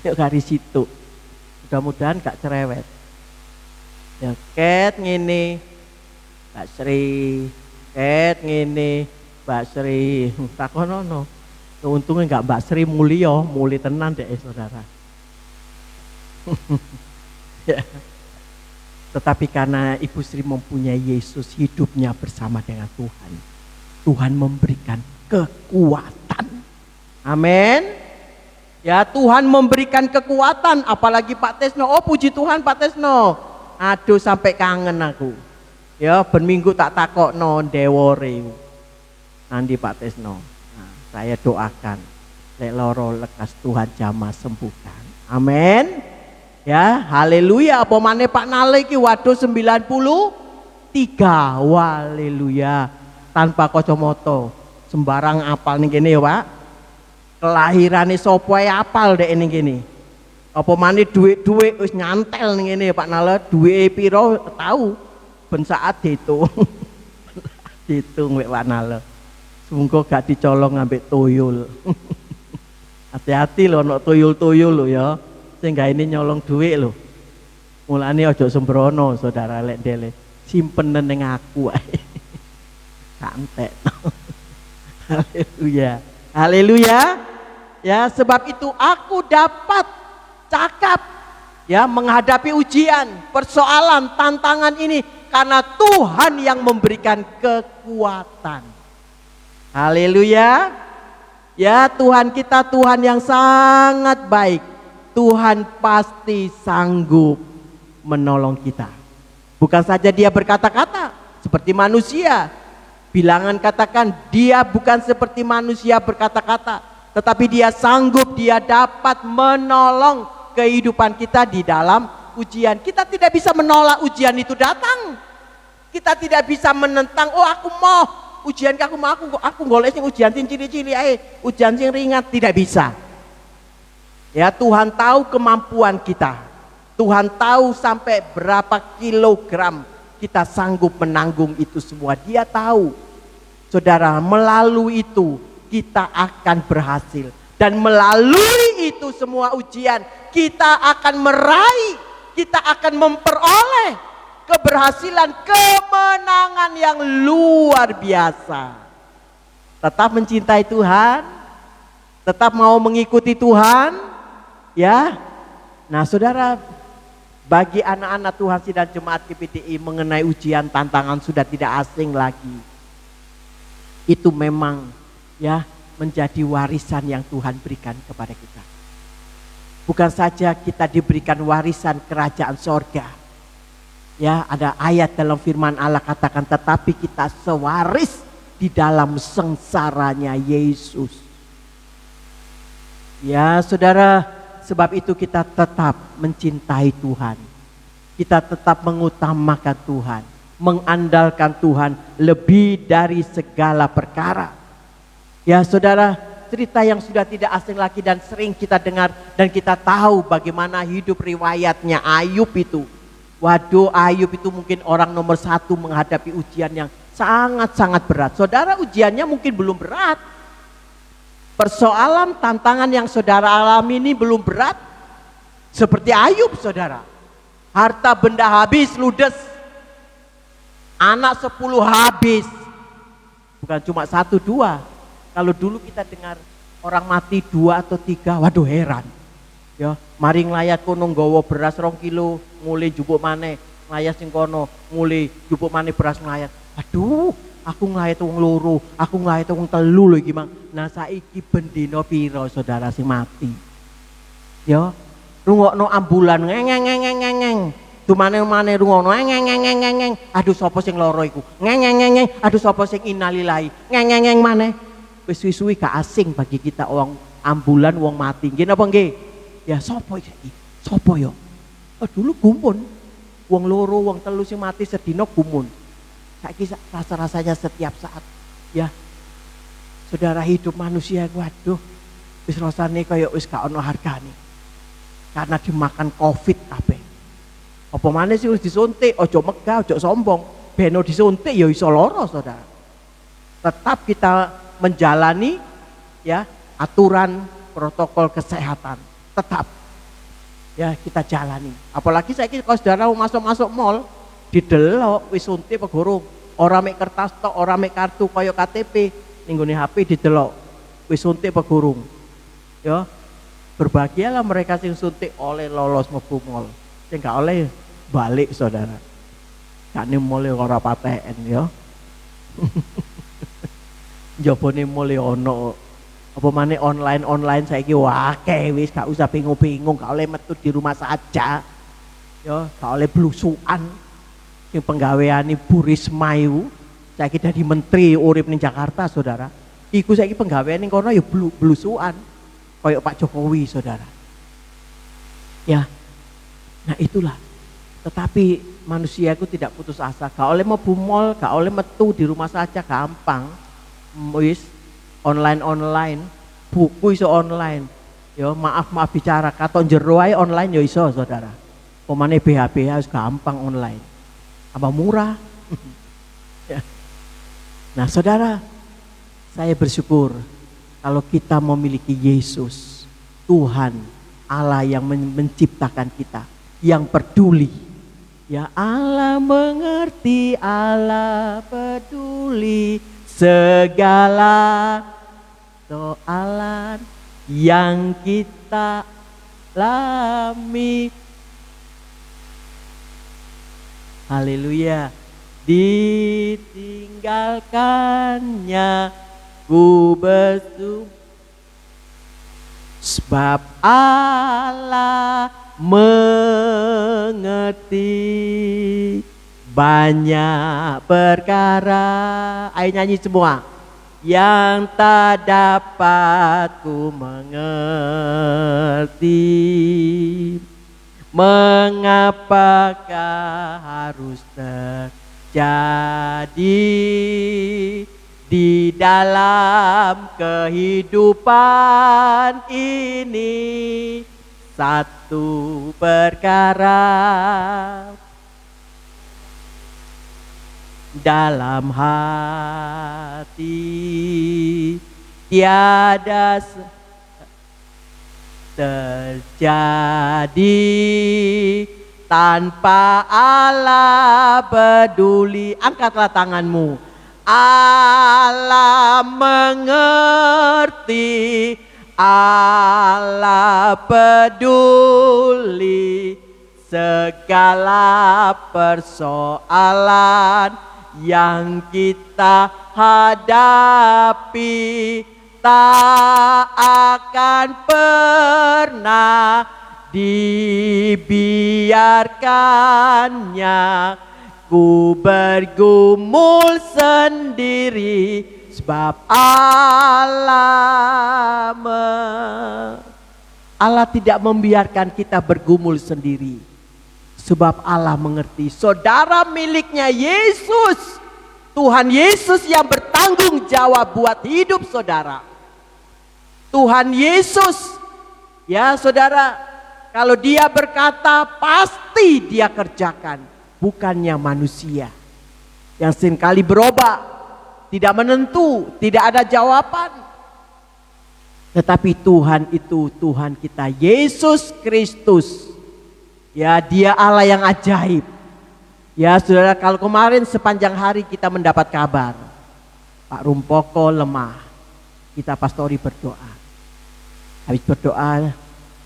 Yuk dari situ. Mudah-mudahan gak cerewet. Ya ket ngene Mbak Sri, ket ngene Mbak Sri, takonono. Untungnya enggak Mbak Sri muli tenan deh saudara. Ya. Tetapi karena Ibu Sri mempunyai Yesus, hidupnya bersama dengan Tuhan. Tuhan memberikan kekuatan. Amin. Ya, Tuhan memberikan kekuatan, apalagi Pak Tesno. Oh puji Tuhan Pak Tesno. Aduh sampai kangen aku. Ya, ben minggu tak takokno ndewore. Nanti Pak Tesno. Nah, saya doakan lek loro lekas Tuhan jamah sembuhkan. Amin. Ya, haleluya. Apa maneh Pak Nale iki waduh 93. Haleluya. Tanpa kacamata. Sembarang apal ning kene ya, Pak. Kelahirane sapa ae apal dek ning kene. Apa maneh dhuwit-dhuwit wis nyantel ning kene Pak Nale, duwike pira tahu. Ben saat dihitung. Dihitung wek Pak Nale. Semoga gak dicolong ambek tuyul. Hati-hati lho ana tuyul-tuyul lho ya. Sing gaene nyolong duit lho. Mulane aja sembrono saudara lek dele. Simpen ning aku ae. Santet. Haleluya. Haleluya. Ya, sebab itu aku dapat cakap ya menghadapi ujian, persoalan, tantangan ini karena Tuhan yang memberikan kekuatan. Haleluya. Ya, Tuhan kita Tuhan yang sangat baik. Tuhan pasti sanggup menolong kita. Bukan saja dia berkata-kata seperti manusia. Bilangan katakan dia bukan seperti manusia berkata-kata, tetapi dia sanggup, dia dapat menolong kehidupan kita di dalam ujian. Kita tidak bisa menolak ujian itu datang. Kita tidak bisa menentang, oh aku mau ujian aku golek sing ujian sing cili-cili ae, ujian sing ringan, tidak bisa. Ya, Tuhan tahu kemampuan kita. Tuhan tahu sampai berapa kilogram kita sanggup menanggung itu semua. Dia tahu. Saudara, melalui itu kita akan berhasil. Dan melalui itu semua ujian, kita akan meraih kita akan memperoleh keberhasilan, kemenangan yang luar biasa. Tetap mencintai Tuhan, tetap mau mengikuti Tuhan, ya. Nah, saudara, bagi anak-anak Tuhan Sidang Jemaat GPDI mengenai ujian tantangan sudah tidak asing lagi. Itu memang ya menjadi warisan yang Tuhan berikan kepada kita. Bukan saja kita diberikan warisan kerajaan sorga. Ya, ada ayat dalam firman Allah katakan, tetapi kita sewaris di dalam sengsaranya Yesus. Ya, saudara, sebab itu kita tetap mencintai Tuhan. Kita tetap mengutamakan Tuhan, mengandalkan Tuhan lebih dari segala perkara. Ya, saudara, cerita yang sudah tidak asing lagi dan sering kita dengar dan kita tahu bagaimana hidup riwayatnya Ayub itu. Waduh, Ayub itu mungkin orang nomor 1 menghadapi ujian yang sangat-sangat berat. Saudara, ujiannya mungkin belum berat. Persoalan tantangan yang saudara alami ini belum berat. Seperti Ayub, saudara. Harta benda habis, ludes. Anak 10 habis. Bukan cuma 1, 2. Kalau dulu kita dengar orang mati 2 atau 3, waduh heran. Ya, mari nglayat kono nggawa beras 2 kilo, mulai jupuk maneh, nglayat sing kono, mulai jupuk maneh beras nglayat. Aduh, aku nglayat wong loro, aku nglayat wong 3 lho iki, Mang. Nah, saiki bendina piro saudara sing mati? Ya, rungokno ambulan ngeng. Dumane-mane rungokno ngeng. Aduh sapa sing loro iku? Ngeng. Aduh sapa sing innalillahi? Ngeng maneh. Wis suwi-suwi gak asing bagi kita wong ambulan, wong mati. Nggih napa nggih? Ya sapa iki? Sapa ya? Dulu gumun. Wong loro, wong 3 sing mati sedina gumun. Saiki rasa-rasanya setiap saat. Ya. Saudara, hidup manusia, waduh, wis rasane kaya wis gak ono hargane. Karena dimakan Covid kabeh. Apa maneh sih wis disuntik, ojo megah, ojo sombong. Beno disuntik ya iso lara, saudara. Tetap kita menjalani ya aturan protokol kesehatan. Tetap ya kita jalani. Apalagi saiki kalau saudara masuk mall, didelok wis suntik apa gorong. Ora mek kertas tok, ora mek kartu kaya KTP. Ning nggone HP didelok wis suntik apa gorong. Ya, berbahagialah mereka sing suntik oleh lolos mlebu mall. Sing gak oleh balik, saudara. Sakne mall ora paten ya. Njabane mall ono. Apa maneh online saiki akeh wis gak usah bingung-bingung, gak oleh metu di rumah saja. Ya, gak oleh blusukan. Sing penggaweane Bu Risma iku saiki dadi menteri urip ning Jakarta, saudara. Iku saiki penggawean ning kono ya blusukan. Kayak Pak Jokowi, saudara. Ya. Nah, itulah. Tetapi manusia itu tidak putus asa. Gak oleh mau bumol, gak oleh metu di rumah saja, gampang. Wis online, buku iso online. Ya, maaf bicara, katon jero ae online ya iso, saudara. Pemane BHB harus gampang online. Apa murah? Ya. Nah, saudara, saya bersyukur kalau kita memiliki Yesus, Tuhan Allah yang menciptakan kita, yang peduli. Ya, Allah mengerti, Allah peduli segala soalan yang kita alami. Haleluya. Ditinggalkannya ku bersyukur sebab Allah mengerti banyak perkara. Ayo nyanyi semua. Yang tak dapat ku mengerti, mengapakah harus terjadi di dalam kehidupan ini. Satu perkara dalam hati tiada terjadi tanpa Allah peduli. Angkatlah tanganmu. Allah mengerti, Allah peduli segala persoalan yang kita hadapi, tak akan pernah dibiarkannya ku bergumul sendiri, sebab Allah tidak membiarkan kita bergumul sendiri, sebab Allah mengerti. Saudara miliknya Yesus, Tuhan Yesus yang bertanggung jawab buat hidup saudara. Tuhan Yesus, ya saudara, kalau dia berkata pasti dia kerjakan, bukannya manusia yang seringkali berubah, tidak menentu, tidak ada jawaban. Tetapi Tuhan itu Tuhan kita, Yesus Kristus. Ya, dia Allah yang ajaib. Ya saudara, kalau kemarin sepanjang hari kita mendapat kabar Pak Rumpoko lemah, kita pastori berdoa. Habis berdoa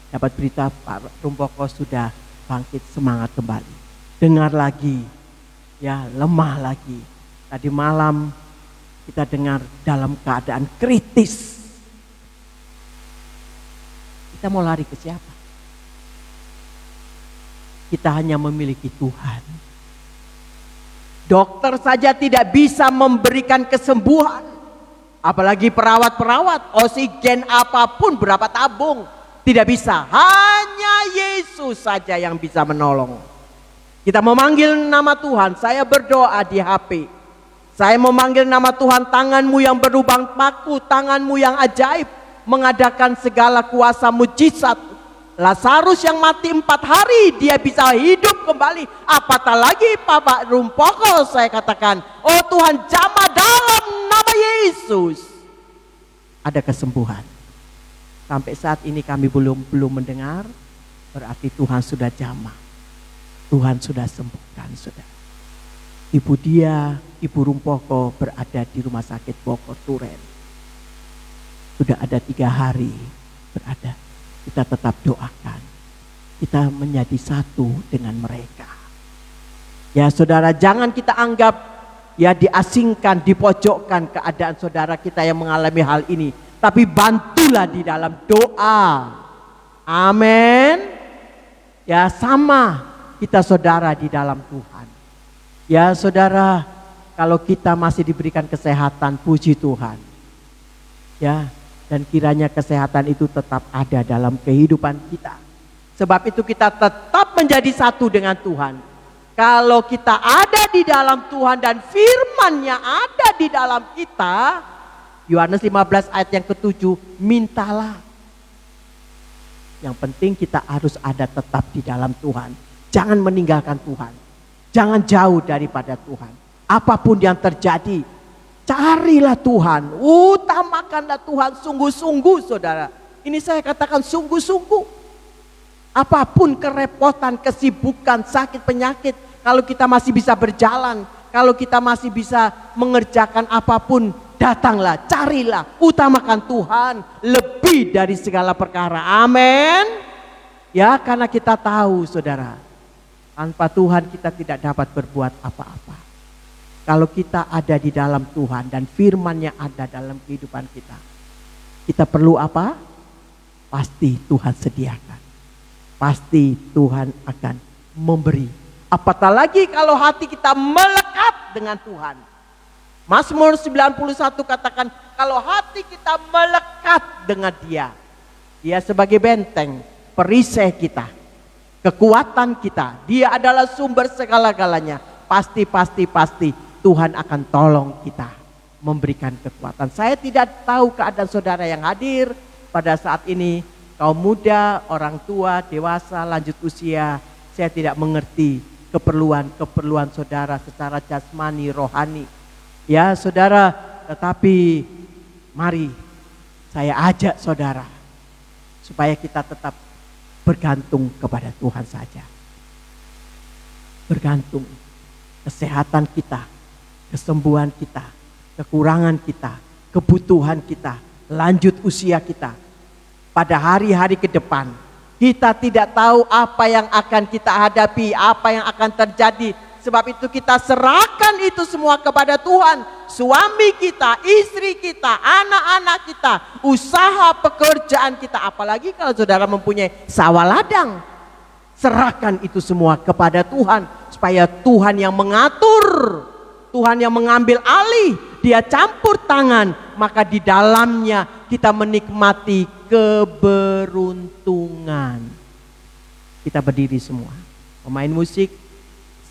dapat berita Pak Rumpoko sudah bangkit, semangat kembali. Dengar lagi, ya lemah lagi. Tadi malam kita dengar dalam keadaan kritis. Kita mau lari ke siapa? Kita hanya memiliki Tuhan. Dokter saja tidak bisa memberikan kesembuhan. Apalagi perawat-perawat, oksigen apapun berapa tabung. Tidak bisa, hanya Yesus saja yang bisa menolong. Kita memanggil nama Tuhan, saya berdoa di HP. Saya memanggil nama Tuhan, tanganmu yang berlubang paku, tanganmu yang ajaib, mengadakan segala kuasa mujizat. Lazarus yang mati 4 hari, dia bisa hidup kembali. Apatah lagi Pak Rumpoko, saya katakan, oh Tuhan jamah dalam nama Yesus. Ada kesembuhan. Sampai saat ini kami belum mendengar, berarti Tuhan sudah jamah. Tuhan sudah sembuhkan, saudara. Ibu Rumpoko berada di rumah sakit Bogor Duren. Sudah ada 3 hari berada. Kita tetap doakan. Kita menjadi satu dengan mereka. Ya saudara, jangan kita anggap ya diasingkan, dipojokkan keadaan saudara kita yang mengalami hal ini. Tapi bantulah di dalam doa. Amin. Ya sama kita saudara di dalam Tuhan. Ya saudara, kalau kita masih diberikan kesehatan, puji Tuhan. Ya, dan kiranya kesehatan itu tetap ada dalam kehidupan kita. Sebab itu kita tetap menjadi satu dengan Tuhan. Kalau kita ada di dalam Tuhan dan firman-Nya ada di dalam kita, Yohanes 15 ayat yang ke-7, mintalah. Yang penting kita harus ada tetap di dalam Tuhan. Jangan meninggalkan Tuhan. Jangan jauh daripada Tuhan. Apapun yang terjadi, carilah Tuhan. Utamakanlah Tuhan sungguh-sungguh saudara. Ini saya katakan sungguh-sungguh. Apapun kerepotan, kesibukan, sakit, penyakit. Kalau kita masih bisa berjalan. Kalau kita masih bisa mengerjakan apapun. Datanglah, carilah, utamakan Tuhan lebih dari segala perkara. Amin. Ya, karena kita tahu saudara, tanpa Tuhan kita tidak dapat berbuat apa-apa. Kalau kita ada di dalam Tuhan dan firman-Nya ada dalam kehidupan kita, kita perlu apa? Pasti Tuhan sediakan. Pasti Tuhan akan memberi. Apatah lagi kalau hati kita melekat dengan Tuhan. Mazmur 91 katakan, kalau hati kita melekat dengan Dia, Dia sebagai benteng, perisai kita, kekuatan kita, Dia adalah sumber segala-galanya. Pasti Tuhan akan tolong kita, memberikan kekuatan. Saya tidak tahu keadaan saudara yang hadir pada saat ini, kaum muda, orang tua, dewasa, lanjut usia. Saya tidak mengerti keperluan saudara secara jasmani, rohani. Ya saudara, tetapi mari saya ajak saudara supaya kita tetap bergantung kepada Tuhan saja. bergantung kesehatan kita, kesembuhan kita, kekurangan kita, kebutuhan kita, lanjut usia kita. Pada hari-hari ke depan, kita tidak tahu apa yang akan kita hadapi, apa yang akan terjadi. Sebab itu kita serahkan itu semua kepada Tuhan. Suami kita, istri kita, anak-anak kita, usaha pekerjaan kita. Apalagi kalau saudara mempunyai sawah ladang. Serahkan itu semua kepada Tuhan. Supaya Tuhan yang mengatur, Tuhan yang mengambil alih, Dia campur tangan. Maka di dalamnya kita menikmati keberuntungan. Kita berdiri semua. Pemain musik,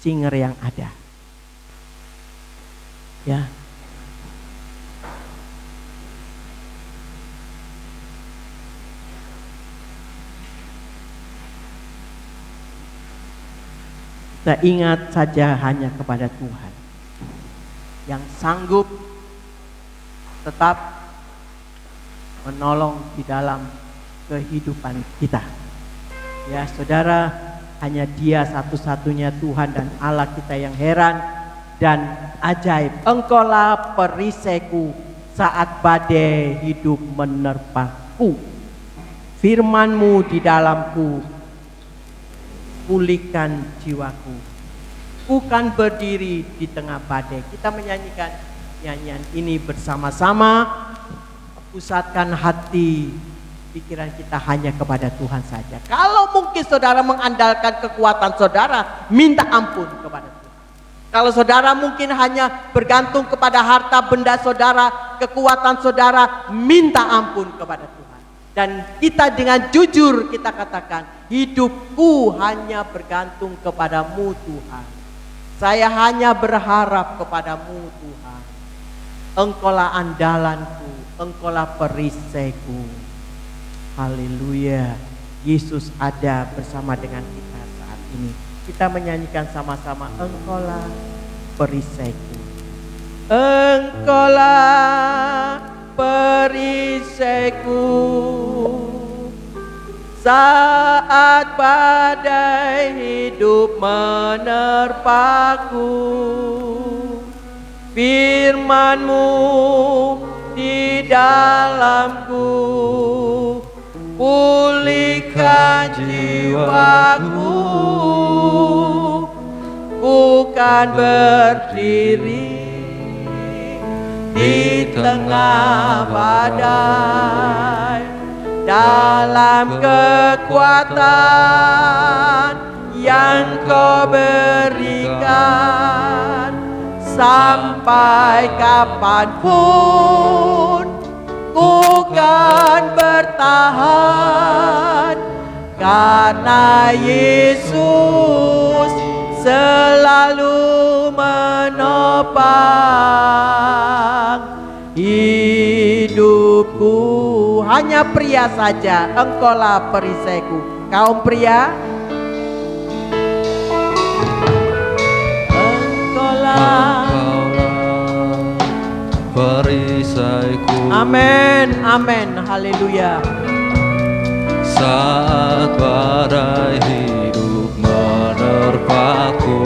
singer yang ada. Ya. Kita ingat saja hanya kepada Tuhan yang sanggup tetap menolong di dalam kehidupan kita. Ya saudara, hanya Dia satu-satunya Tuhan dan Allah kita yang heran dan ajaib. Engkaulah perisaiku saat badai hidup menerpaku. Firman-Mu di dalamku, pulihkan jiwaku. Ku kan berdiri di tengah badai. Kita menyanyikan nyanyian ini bersama-sama. Pusatkan hati, pikiran kita hanya kepada Tuhan saja. Kalau mungkin saudara mengandalkan kekuatan saudara, minta ampun kepada Tuhan. Kalau saudara mungkin hanya bergantung kepada harta benda saudara, kekuatan saudara, minta ampun kepada Tuhan. Dan kita dengan jujur kita katakan, hidupku hanya bergantung kepadamu Tuhan. Saya hanya berharap kepadamu Tuhan. Engkaulah andalanku, Engkaulah perisaiku. Haleluya. Yesus ada bersama dengan kita saat ini. Kita menyanyikan sama-sama, Engkaulah perisaiku. Engkaulah perisaiku saat badai hidup menerpaku. Firman-Mu di dalamku, pulihkan jiwaku. Ku kan berdiri di tengah badai, dalam kekuatan yang Kau berikan. Sampai kapanpun ku kan bertahan, karena Yesus selalu menopang hidupku. Hanya pria saja, Engkaulah perisaiku. Kaum pria, Engkaulah perisaiku. Amin, amin, haleluya. Saat badai hidup menerpaku,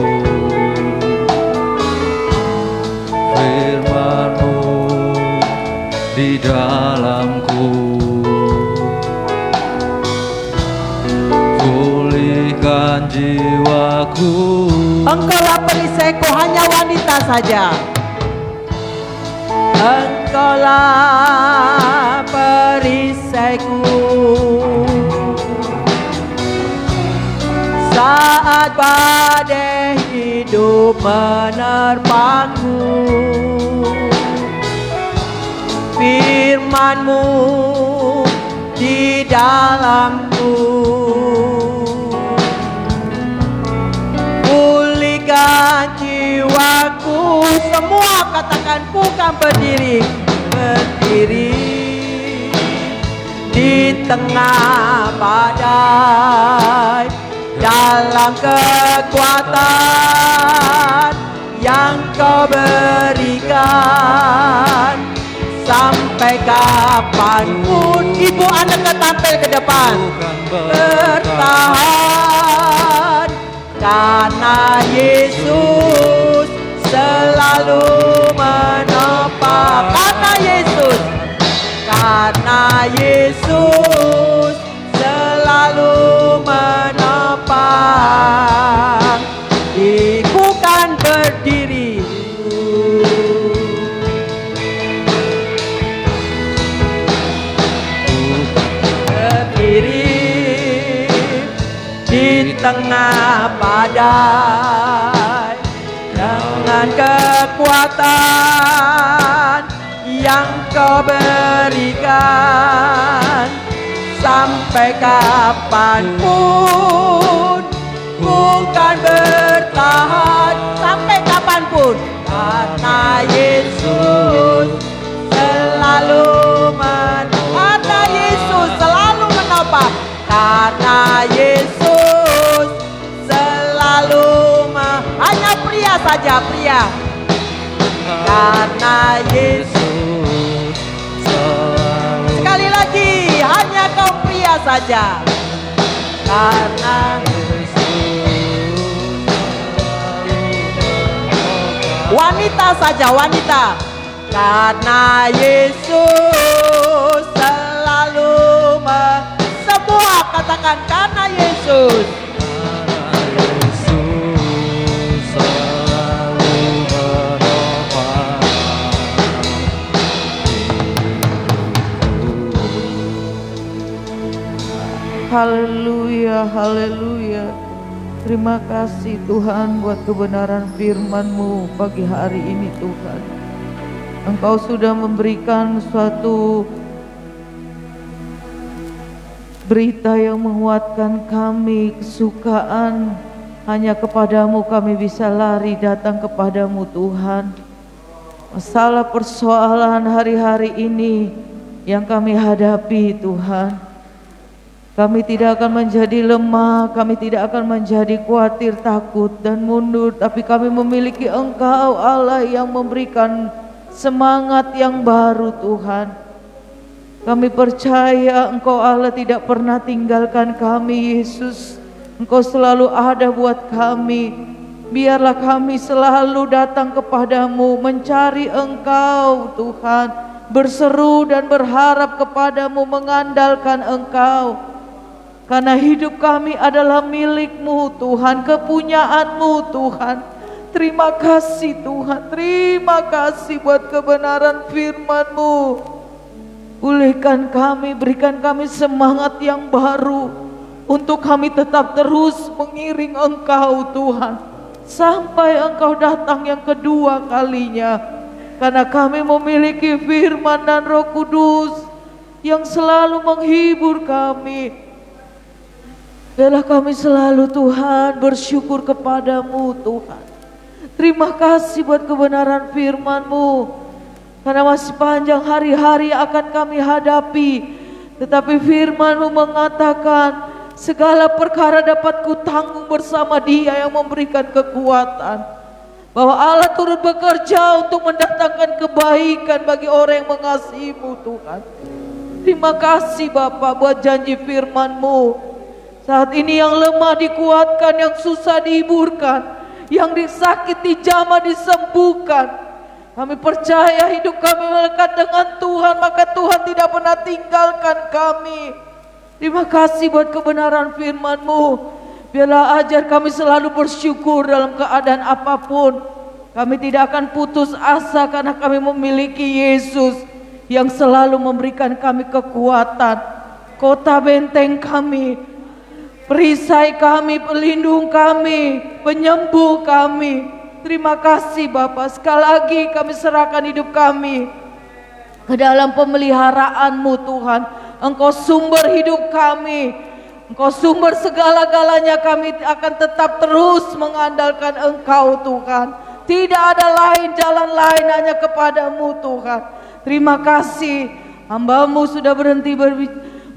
firman-Mu di dalamku, pulihkan jiwaku. Engkaulah perisaiku, hanya wanita saja. Engkaulah perisaiku saat badai hidup menerpaku. Firman-Mu di dalamku, pulihkan jiwaku. Semua katakan, ku kan berdiri di tengah badai, dalam kekuatan yang Kau berikan. Sampai kapanpun, ibu anak tampil ke depan, bertahan, karena tengah badai, dengan kekuatan yang Kau berikan, sampai kapanpun ku kan bertahan, sampai kapanpun, karena Yesus selalu karena Yesus selalu menopang, karena Yesus selalu hanya pria saja, pria, karena Yesus selalu. Sekali lagi, hanya kau pria saja, karena wanita saja, wanita, karena Yesus selalu semua katakan, karena Yesus. Haleluya, haleluya. Terima kasih Tuhan buat kebenaran firman-Mu pagi hari ini Tuhan. Engkau sudah memberikan suatu berita yang menguatkan kami, kesukaan. Hanya kepadamu kami bisa lari datang kepadamu Tuhan. Masalah persoalan hari-hari ini yang kami hadapi Tuhan, kami tidak akan menjadi lemah, kami tidak akan menjadi khawatir, takut dan mundur, tapi kami memiliki Engkau Allah yang memberikan semangat yang baru Tuhan. Kami percaya Engkau Allah tidak pernah tinggalkan kami Yesus. Engkau selalu ada buat kami. Biarlah kami selalu datang kepadamu, mencari Engkau Tuhan, berseru dan berharap kepadamu, mengandalkan Engkau. Karena hidup kami adalah milik-Mu Tuhan, kepunyaan-Mu Tuhan. Terima kasih Tuhan, terima kasih buat kebenaran firman-Mu. Pulihkan kami, berikan kami semangat yang baru untuk kami tetap terus mengiring Engkau Tuhan, sampai Engkau datang yang kedua kalinya. Karena kami memiliki firman dan Roh Kudus yang selalu menghibur kami. Biarlah kami selalu Tuhan bersyukur kepadamu Tuhan. Terima kasih buat kebenaran firman-Mu. Karena masih panjang hari-hari akan kami hadapi, tetapi firman-Mu mengatakan segala perkara dapat kutanggung bersama Dia yang memberikan kekuatan. Bahwa Allah turut bekerja untuk mendatangkan kebaikan bagi orang yang mengasihi-Mu Tuhan. Terima kasih Bapa buat janji firman-Mu. Saat ini yang lemah dikuatkan, yang susah dihiburkan, yang disakiti jamah disembuhkan. Kami percaya hidup kami melekat dengan Tuhan, maka Tuhan tidak pernah tinggalkan kami. Terima kasih buat kebenaran firman-Mu. Biarlah ajar kami selalu bersyukur dalam keadaan apapun. Kami tidak akan putus asa karena kami memiliki Yesus yang selalu memberikan kami kekuatan. Kota benteng kami, perisai kami, pelindung kami, penyembuh kami. Terima kasih Bapa. Sekali lagi kami serahkan hidup kami ke dalam pemeliharaan-Mu Tuhan. Engkau sumber hidup kami, Engkau sumber segala-galanya. Kami akan tetap terus mengandalkan Engkau Tuhan. Tidak ada lain, jalan lain, hanya kepadamu Tuhan. Terima kasih, hamba-Mu sudah berhenti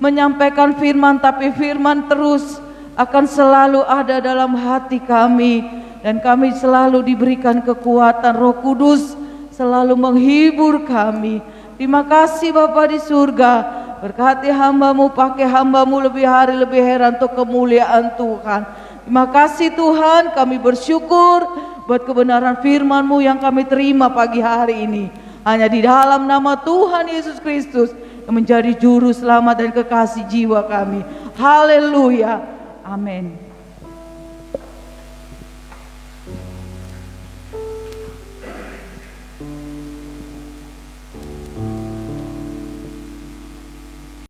menyampaikan firman, tapi firman terus akan selalu ada dalam hati kami, dan kami selalu diberikan kekuatan. Roh Kudus selalu menghibur kami. Terima kasih Bapa di surga, berkati hamba-Mu, pakai hamba-Mu lebih hari lebih heran untuk kemuliaan Tuhan. Terima kasih Tuhan, kami bersyukur buat kebenaran firman-Mu yang kami terima pagi hari ini. Hanya di dalam nama Tuhan Yesus Kristus yang menjadi juru selamat dan kekasih jiwa kami. Haleluya. Amin.